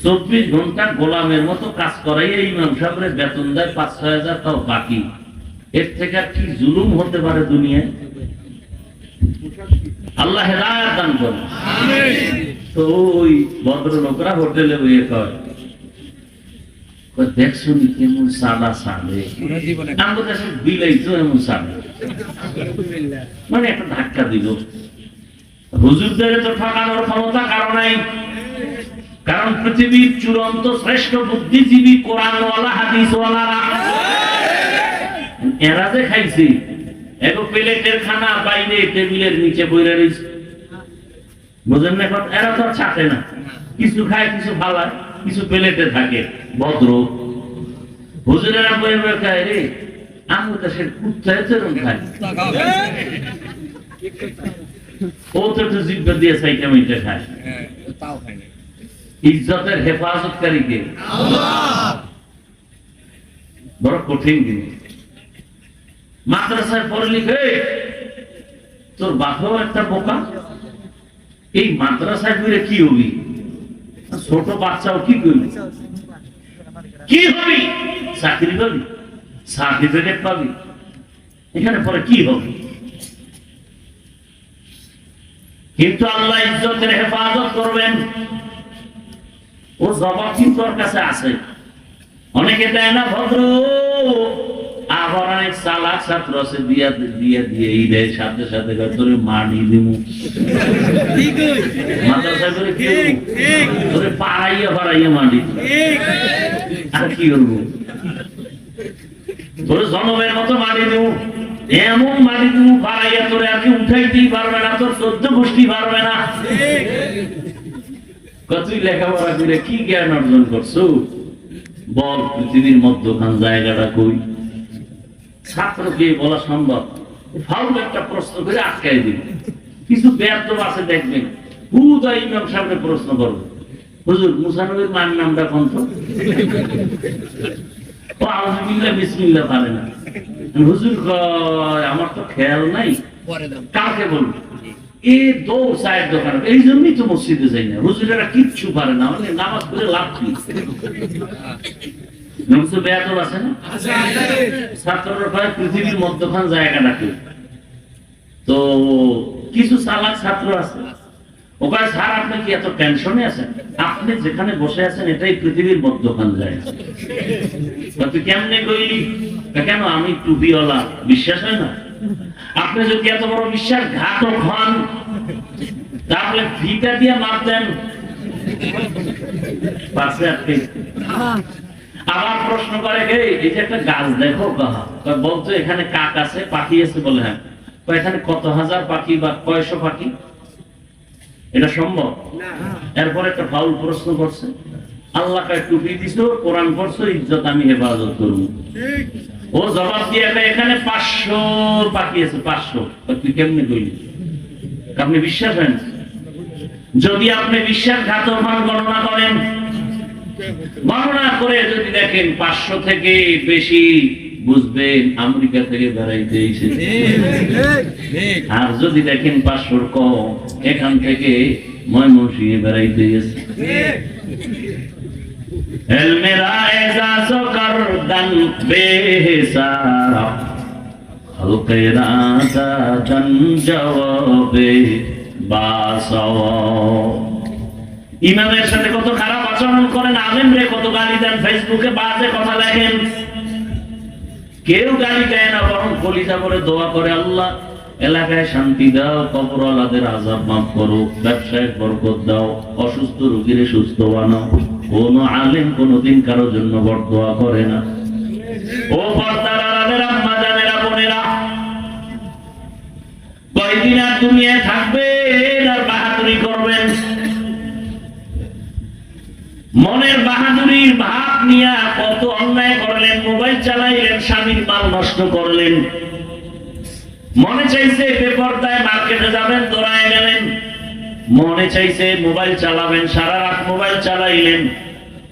24 ঘন্টা গোলামের মতো কাজ করাই ইমাম সাহেবের বেতন দেয় 5-6,000, তাও বাকি। এর থেকে আর কি জুলুম হতে পারে দুনিয়ায়? আল্লাহ হেদায়েত দান করুন। তো ওই ভদ্রলোকরা হোটেলে বইয়ে কয়, দেখছো কেমন সাদা সাদে, আমাদের কাছে বিলাই তো এমন সাদা, মানে একটা ধাক্কা দিল। হুজুরদের তো ঠকানোর ক্ষমতা কারো নাই, কারণ পৃথিবীর চূড়ান্ত শ্রেষ্ঠ বুদ্ধিজীবী কোরআনওয়ালা হাদিসওয়ালারা, এরা যে খাইছি এক প্লেটের খানা বাইরে টেবিলের নিচে বইরে রয়েছে, বুঝেন না? এরা তো ছাটে না, কিছু খায়, কিছু ফালায়, কিছু প্লেটে থাকে, ভদ্র। হুজুরেরা বই বই খায়, রে আমি তো সে কুত্তায় তেরম খায়, ও তো একটু জিব্বা দিয়ে সাইটা মিটে খায়। ইজ্জতের হেফাজতকারী কে? বড় কঠিন জিনিস। মাদ্রাসায় পড়ে লিখে তোর বাপও একটা বোকা, এই মাদ্রাসায় পড়ে কি হবি? ছোট বাচ্চাও কি করবি? কি হবি? চাকরি পাবি, সার্টিফিকেট পাবি, এখানে পরে কি হবে? কিন্তু আল্লাহ ইজ্জতের হেফাজত করবেন, ও জবাব কিন্তু ওর কাছে আছে। অনেকে দেয় না ভদ্র, আবার অনেক চালাক ছাত্র আছে দিয়া দিয়ে দিয়ে এই দেয়, সাথে সাথে তোরে মানি দিমু, মাদ্রাসা করে কি তোরে পাড়াইয়া পাড়াইয়া মানি, আর কি করবো? তোরে জনমের মতো মানি দিমু, এমন মানি দিমু পাড়াইয়া, তোরে আর কি উঠাইতেই পারবে না, তোর 14 গোষ্ঠী পারবে না। কতই লেখাপড়া করে কি জ্ঞান অর্জন করছো বল? পৃথিবীর মধ্যখান জায়গাটা কই? ছাত্রকে বলা সম্ভব? ফাউল একটা প্রশ্ন করে আটকাই দিবে। কিছু ব্যর্থ আছে দেখবেন, হুদা ইমাম সামনে প্রশ্ন করবে, হুজুর মুসা নবীর মার নামটা কোন? ও আলহামদুলিল্লাহ বিসমিল্লাহ পারে না। হুজুর কয় আমার তো খেয়াল নাই, কাকে বলবো? এ দৌড় চায়ের দোকান, এই জন্যই তো মসজিদে যাই না। হুজুরেরা কিচ্ছু পারে না, মানে নামাজ পড়ে লাভ কি? পৃথিবীর মধ্যখান জায়গাটা কি? তো কিছু চালাক ছাত্র আছে, ওখানে স্যার আপনি কি এত টেনশনে আছেন? আপনি যেখানে বসে আছেন এটাই পৃথিবীর মধ্যখান জায়গা। তুই কেমনে কইলি? কেন আমি টুপিওয়ালা, বিশ্বাস হয় না? আপনি যদি এত বড় বিশ্বাসঘাতক হন তাহলে ভিটা দিয়ে মারতেন, পাশে আটকে। আবার প্রশ্ন করে কে এই যে একটা গাছ দেখো কাহা বলতো এখানে কাক আছে পাখি আছে বলে হ্যাঁ এখানে কত হাজার পাখি বা কয়শো পাখি এটা সম্ভব? এরপর একটা ফাউল প্রশ্ন করছে আল্লাহ কায় টুপি দিছো কোরআন পড়ছো ইজ্জত আমি হেফাজত করব। ও জবাব দিয়ে এখানে 500 পাখি আছে 500 তুই কেমনে কইলি? আপনি বিশ্বাস হয় না? যদি আপনি বিশ্বাসঘাতক হন গণনা করেন, গণনা করে যদি দেখেন 500 থেকে বেশি বুঝবেন আমেরিকা থেকে বেড়াইতে এসেছে। আর যদি দেখেন 500 কম এখান থেকে ময়মনসিংহে বেড়াইতে গেছে। মেরা এজাজ করদান বেসারা হলকে রাজা দন জবাবে বাসাও। ইমামের সাথে কত খারাপ আচরণ করেন, আলেম রে কত গালি দেন, ফেসবুকে বাজে কথা লেখেন। কেউ গালি দেয় না, বরং কলিজা করে দোয়া করে আল্লাহ এলাকায় শান্তি দাও, কবরওয়ালাদের আযাব মাফ করো, ব্যবসায় বরকত দাও, অসুস্থ রোগীরে সুস্থ বানাও। কোন আলেম কোনদিন কারোর জন্য বরদোয়া করে না। ও পর্দার আড়ালের আম্মা জানেরা বোনেরা, কয়দিন আর দুনিয়ায় থাকবেন আর বাহাদুরি করবেন? মনের বাহাদুরির ভাব নিয়ে কত অন্যায় করলেন, মোবাইল চালাইলেন, স্বামীর মাল নষ্ট করলেন। মনে চাইছে বেপরদায় মার্কেটে যাবেন, দৌড়ায় গেলেন। মনে চাইছে মোবাইল চালাবেন, সারা রাত মোবাইল চালাইলেন।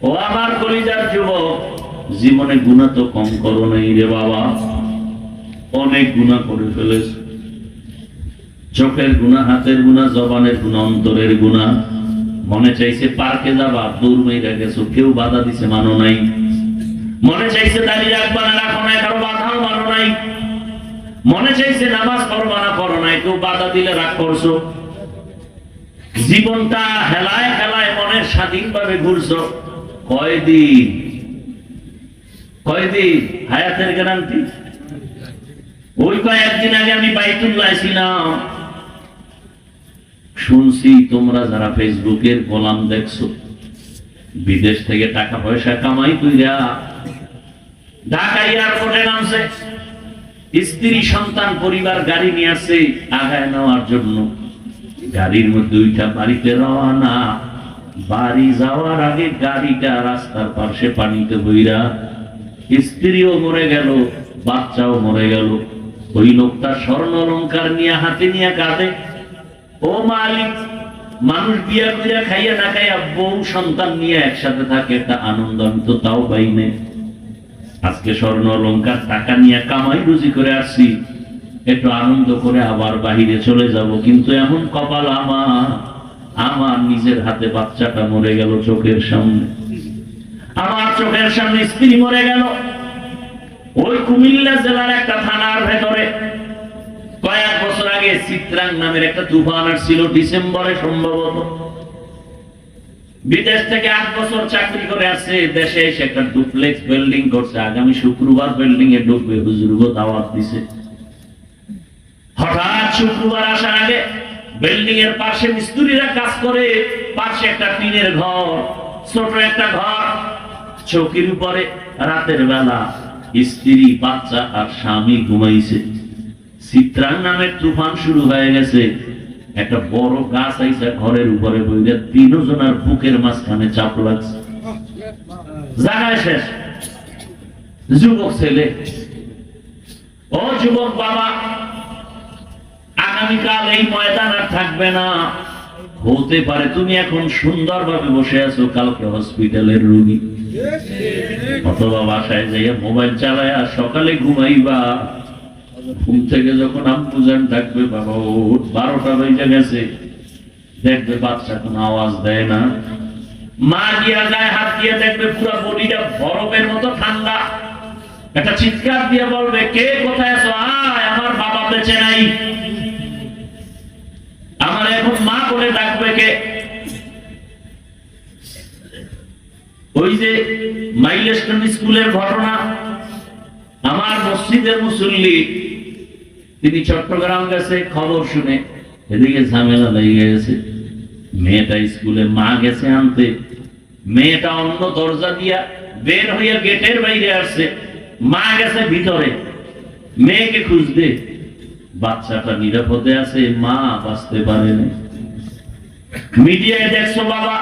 ও আমার কলিজার যুবক, জীবনে গুনাহ তো কম করো নাই রে বাবা, অনেক গুনাহ করে ফেলেছ। চোখের গুনাহ, হাতের গুনাহ, জবানের গুনাহ, অন্তরের গুনাহ। মনে চাইছে পার্কে যাবা, দূর মেয়েরা গেছো, কেউ বাধা দিছে মানো নাই। মনে চাইছে দাঁড়িয়ে রাখবা না, রাখো নাই, কারো বাধাও মানো নাই। মনে চাইছে নামাজ পড়বা না, পড়ো নাই, কেউ বাধা দিলে রাগ করছো। জীবনটা হেলায় হেলায় মনের স্বাধীনভাবে ঘুরছো। কয়দিন হায়াতের গ্যারান্টি? ওই কয়েকদিন আগে আমি বাইতুল্লাহ ছিলাম, শুনছি তোমরা যারা ফেসবুকের গোলাম দেখছো, বিদেশ থেকে টাকা পয়সা কামাই কইরা ঢাকা এয়ারপোর্টে নামছে, স্ত্রী সন্তান পরিবার গাড়ি নিয়ে আসছে আগায় নেওয়ার জন্য। গাড়ির মধ্যে উঠা বাড়িতে রওনা। বাড়ি যাওয়ার আগে গাড়িটা রাস্তার পাশে পানিতে বইরা, স্ত্রীও মরে গেল, বাচ্চাও মরে গেল। ওই লোকটা স্বর্ণ অলংকার নিয়ে হাতে নিয়ে কাঁদে, ও মালিক, মানুষ বিয়া কইরা খাইয়া না খাইয়া বউ সন্তান নিয়ে একসাথে থাকে, একটা আনন্দ আমি তো তাও পাই নাই। আজকে স্বর্ণ অলংকার টাকা নিয়ে কামাই রুজি করে আসছি, একটু আনন্দ করে আবার বাহিরে চলে যাব, কিন্তু এমন কপাল আমার নিজের হাতে বাচ্চাটা মরে গেল চোখের সামনে, আমার চোখের সামনে স্ত্রী মরে গেল। ওই কুমিল্লা জেলার একটা থানার ভেতরে কয়েক বছর আগে চিত্রাং নামের একটা তুফান আসছিল, ডিসেম্বরে সম্ভবত। বিদেশ থেকে 8 বছর চাকরি করে আসছে, দেশে এসে একটা ডুপ্লেক্স বিল্ডিং করছে। আগামী শুক্রবার বিল্ডিং এ ঢুকবে, হুজুরগো দাওয়াত দিছে। হঠাৎ শুক্রবার আসার আগে বিল্ডিং এর পাশে মিস্ত্রিরা কাজ করে, পাশে একটা টিনের ঘর, ছোট একটা ঘর, চৌকির উপরে রাতের বেলা স্ত্রী, বাচ্চা আর স্বামী ঘুমাইছে। চিত্রাং নামের তুফান শুরু হয়ে গেছে। একটা বড় গাছ আইসা ঘরের উপরে বইলে, তিনজনের বুকের মাঝখানে চাপ লাগছে। জায়গায় শেষ। যুবক ছেলে, ও যুবক বাবা, আগামীকাল এই ময়দান আর থাকবে না। হতে পারে তুমি এখন সুন্দরভাবে বসে আছো, কালকে হসপিটালের রোগী, অথবা বাসায় যাইয়া মোবাইল চালায় সকালে ঘুমাইবা। ঘুম থেকে যখন আম্মুজান ডাকবে, বাবা ওঠ, 12টা বেজে গেছে, দেখবে বাচ্চা কোনো আওয়াজ দেয় না। মা গিয়া গায়ে হাত দিয়ে দেখবে পুরো বডিটা বরফের মতো ঠান্ডা। একটা চিৎকার দিয়ে বলবে, কে কোথায় আছো? আয়, আমার বাবা বেঁচে নাই। আমার এখন মা করে ডাকবে কে? ওই যে মাইলস্টোন স্কুলের ঘটনা, আমার মসজিদের মুসল্লি, তিনি চট্টগ্রাম গেছে, খবর শুনে এদিকে ঝামেলা লেগে গেছে। মেয়েটা স্কুলে, মা গেছে আনতে, মেয়েটা অন্য দরজা দিয়া বের হইয়া গেটের বাইরে আসছে, মা গেছে ভিতরে মেয়েকে খুঁজতে। বাচ্চাটা নিরাপদে আছে, মা বাঁচতে পারেনি। মিডিয়ায় দেখছো বাবা,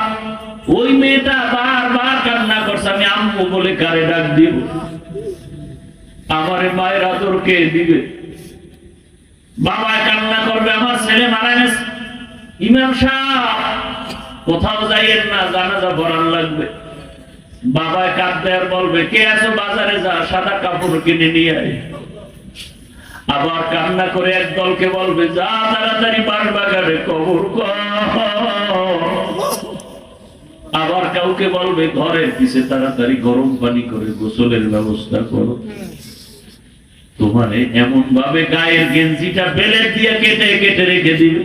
ওই মেয়েটা বারবার কান্না করছে, আমি আম্মু বলে কারে ডাক দিব, আমারে মায়ের আদর কে দিবে। বাবা কান্না করবে, আমার ছেলে মারা গেছে, ইমাম সাহেব কোথাও যাইয়েন না, জানাজা পড়ান লাগবে। বাবা কাঁদবে আর বলবে, কে আছো বাজারে যা, সাদা কাপড় কিনে নিয়ে আয়। আবার কান্না করে এক দলকে বলবে, যা তাড়াতাড়ি বাঁশ বাগানে কবর কর। আবার কাউকে বলবে, ঘরের পিছে তাড়াতাড়ি গরম পানি করে গোসলের ব্যবস্থা করো। তোমারে এমন ভাবে গায়ের গেঞ্জিটা বেলেট দিয়ে কেটে কেটে রেখে দিবে।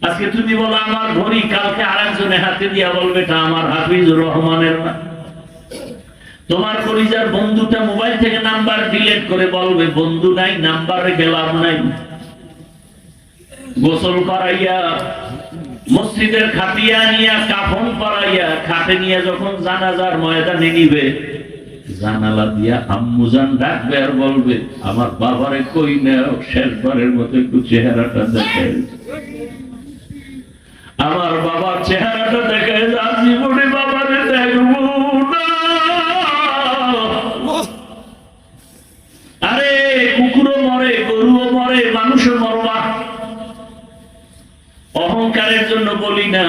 আজকে তুমি বলো আমার ঘড়ি, কালকে আরেকজনে হাতে দিয়া বলবে এটা আমার হাফিজুর রহমানের না। তোমার পরিচার বন্ধুটা মোবাইল থেকে নাম্বার ডিলিট করে বলবে বন্ধু নাই, নাম্বার রেখে লাভ নাই। গোসল করাইয়া মসজিদের খাটিয়া নিয়া কাফন পরাইয়া খাটে নিয়ে যখন জানাজার ময়দানে নিবে, জানালা দিয়া আম্মুজান ডাকবে আর বলবে, আমার বাবারে কই নেও, শেষবারের মতো একটু চেহারাটা দেখে। আমার বাবার চেহারাটা দেখে, জীবনে বাবারে দেখবো না। আরে কুকুরও মরে, গরুও মরে, মানুষও মরবা। অহংকারের জন্য বলি না।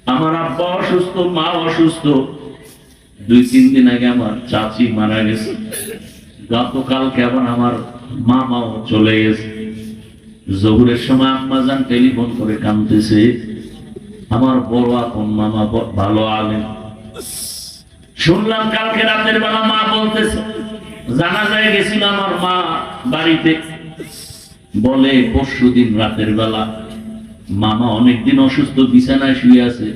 আমার আব্বা অসুস্থ, মা অসুস্থ, 2-3 দিন আগে আমার চাচি মারা গেছে, গতকালকে আবার আমার মামাও চলে গেছে। জহুরের সময় আম্মাজান টেলিফোন করে কাঁদতেছে, আমার বড় আপন মামা ভালো আলেম। শুনলাম কালকে রাতের বেলা মা বলতেছে, জানাজায় গেছিল আমার মা বাড়িতে, বলে পরশুদিন রাতের বেলা মামা অনেকদিন অসুস্থ, বিছানায় শুয়ে আছে,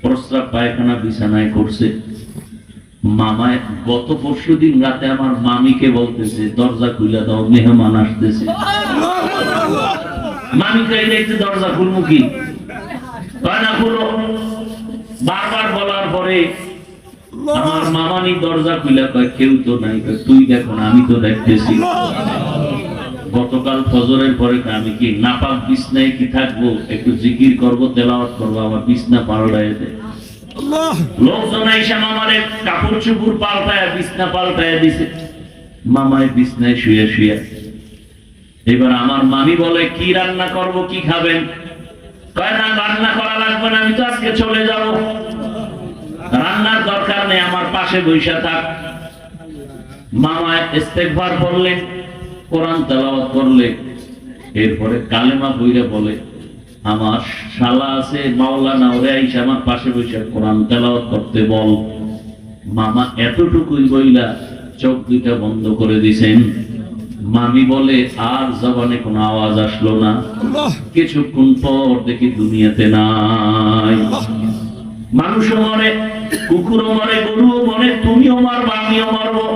প্রস্রাব পায়খানা বিছানায় করছে। মামায় গত পরশুদিন রাতে আমার মামিকে বলতেছে, দরজা খুলে দাও, মেহমান আসতেছে। মামি কইলে একটু দরজা খুলবো কি, না খুলো। বারবার বলার পরে আমার মামানি দরজা খুলে কয়, কেউ তো নাই। তুই দেখো না, আমি তো দেখতেছি। গতকাল ফজরের পরে আমি কি নাপাক বিছনায় কি থাকবো, একটু জিকির করবো, তেলাওয়াত করবো, আমার বিছনা পাল্টায় দেয়। লোকজন আইসা মামারে কাপড় চুপুর পাল্টায় বিছনা পাল্টায় দিছে, মামায় বিছনায় শুয়ে শুয়ে। এবার আমার মামি বলে, কি রান্না করব, কি খাবেন? কয় না, রান্না করা লাগবে না, আমি তো আজকে চলে যাব, রান্নার দরকার নেই, আমার পাশে বইসা থাক। মামা ইস্তেগফার পড়লেন, কোরআন তেলাওয়াত করলে, এরপরে কালেমা পড়ে বলে, আমার শালা আছে মাওলানা, ওরে আইসা আমার পাশে বসে কোরআন তেলাওয়াত করতে বল। মামা এতটুকুই বইলা চোখ দুইটা বন্ধ করে দিছেন। মামি বলে, আর জবানে কোনো আওয়াজ আসলো না। কিছুক্ষণ পর দেখি দুনিয়াতে নাই। মানুষও মরে, কুকুরও মরে, গরুও মরে, তুমিও মারবা, আমিও মারবো।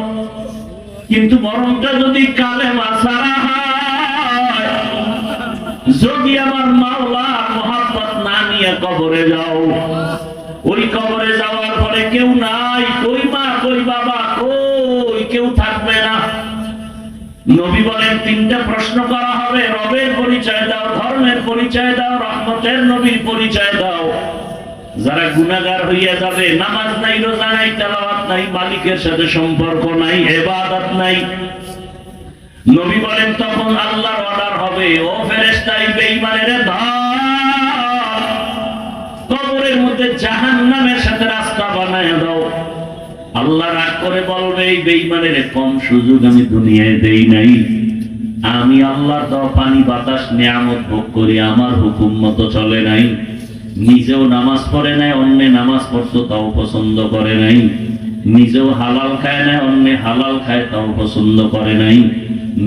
কিন্তু মরণটা যদি কালেমা ছাড়া হয়, যদি আমার মাওলা মহাব্বত না নিয়ে কবরে যাও, ওই কবরে যাওয়ার পরে কেউ নাই, কই মা, কই বাবা, কই কেউ থাকবে না। নবী বলেন, 3টা প্রশ্ন করা হবে, রবের পরিচয় দাও, ধর্মের পরিচয় দাও, রহমতের নবীর পরিচয় দাও। যারা গুনাহগার হইয়া যাবে, নামাজ নাই, রোজা নাই, তেলাওয়াত নাই, মালিকের সাথে সম্পর্ক নাই, ইবাদত নাই, নবী বলেন তখন আল্লাহর অর্ডার হবে, ও ফেরেশতা, এই বেঈমানের ধর, কবরের মধ্যে জাহান্নামের সাথে রাস্তা বানায় দাও। আল্লাহ রাগ করে বলবে, এই বেঈমানের কম সুযোগ আমি দুনিয়ায় দেই নাই। আমি আল্লাহর দেওয়া পানি বাতাস নিয়ামত ভোগ করি, আমার হুকুম মতো চলে নাই। নিজেও নামাজ পড়ে নাই, অন্য নামাজ পড়তো তাও পছন্দ করে নাই। নিজেও হালাল খায় না, অন্য হালাল খায় তাও পছন্দ করে নাই।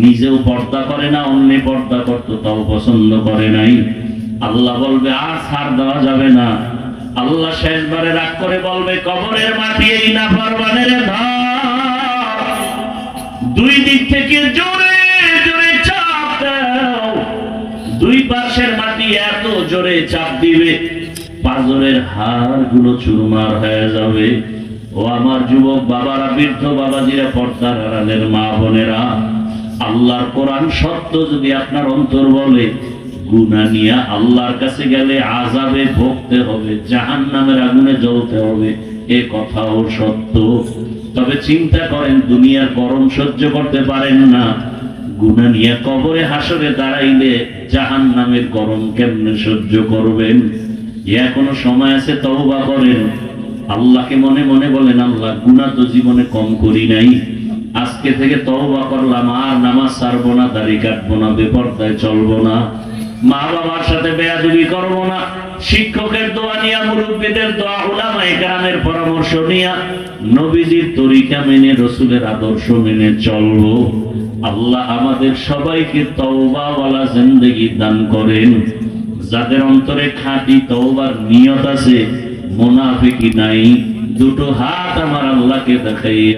নিজেও পর্দা করে না, অন্য পর্দা করতো তাও পছন্দ করে নাই। আল্লাহ বলবে, আর ছাড় দেওয়া যাবে না। আল্লাহ শেষবারে রাগ করে বলবে, কবরের মাটি এই নাফরমানের ধর, 2 দিক থেকে জোরে জোরে চাপ দাও। 2 পাশের মাটি এত জোরে চাপ দিবে পাঁজরের হাড়গুলো চুরমার হয়ে যাবে। ও আমার যুবক বাবারা, বৃদ্ধ বাবাজিরা, পর্দার আড়ালের মা বোনেরা, আল্লাহর কোরআন সত্য যদি আপনার অন্তর বলে, গুনাহ নিয়ে আল্লাহর কাছে গেলে আযাবে ভুগতে হবে, জাহান্নামের আগুনে জ্বলতে হবে, এ কথাও সত্য। তবে চিন্তা করেন, দুনিয়ার গরম সহ্য করতে পারেন না, গুনাহ নিয়ে কবরে হাসরে দাঁড়াইলে জাহান্নামের গরম কেমনে সহ্য করবেন? এখনো সময় আছে, তওবা করেন। আল্লাহকে মনে মনে বলেন, আল্লাহ গুনাহ তো জীবনে কম করি নাই, আজকে থেকে তওবা করলাম, আর নামাজ ছাড়বো না, দাড়ি কাটবো না, বেপরদায় চলবো না, মা বাবার সাথে বেয়াদবি করবো না, শিক্ষকের দোয়া নিয়া, মুরব্বীদের দোয়া, উলামায়ে কেরামের পরামর্শ নিয়া, নবীজির তরিকা মেনে, রাসূলের আদর্শ মেনে চলবো। আল্লাহ আমাদের সবাইকে তওবাওয়ালা জিন্দেগি দান করেন। যাদের অন্তরে খাঁটি তওবার নিয়ত আছে, মুনাফিকি নাই, দুটো হাত আমার আল্লাহকে দেখাই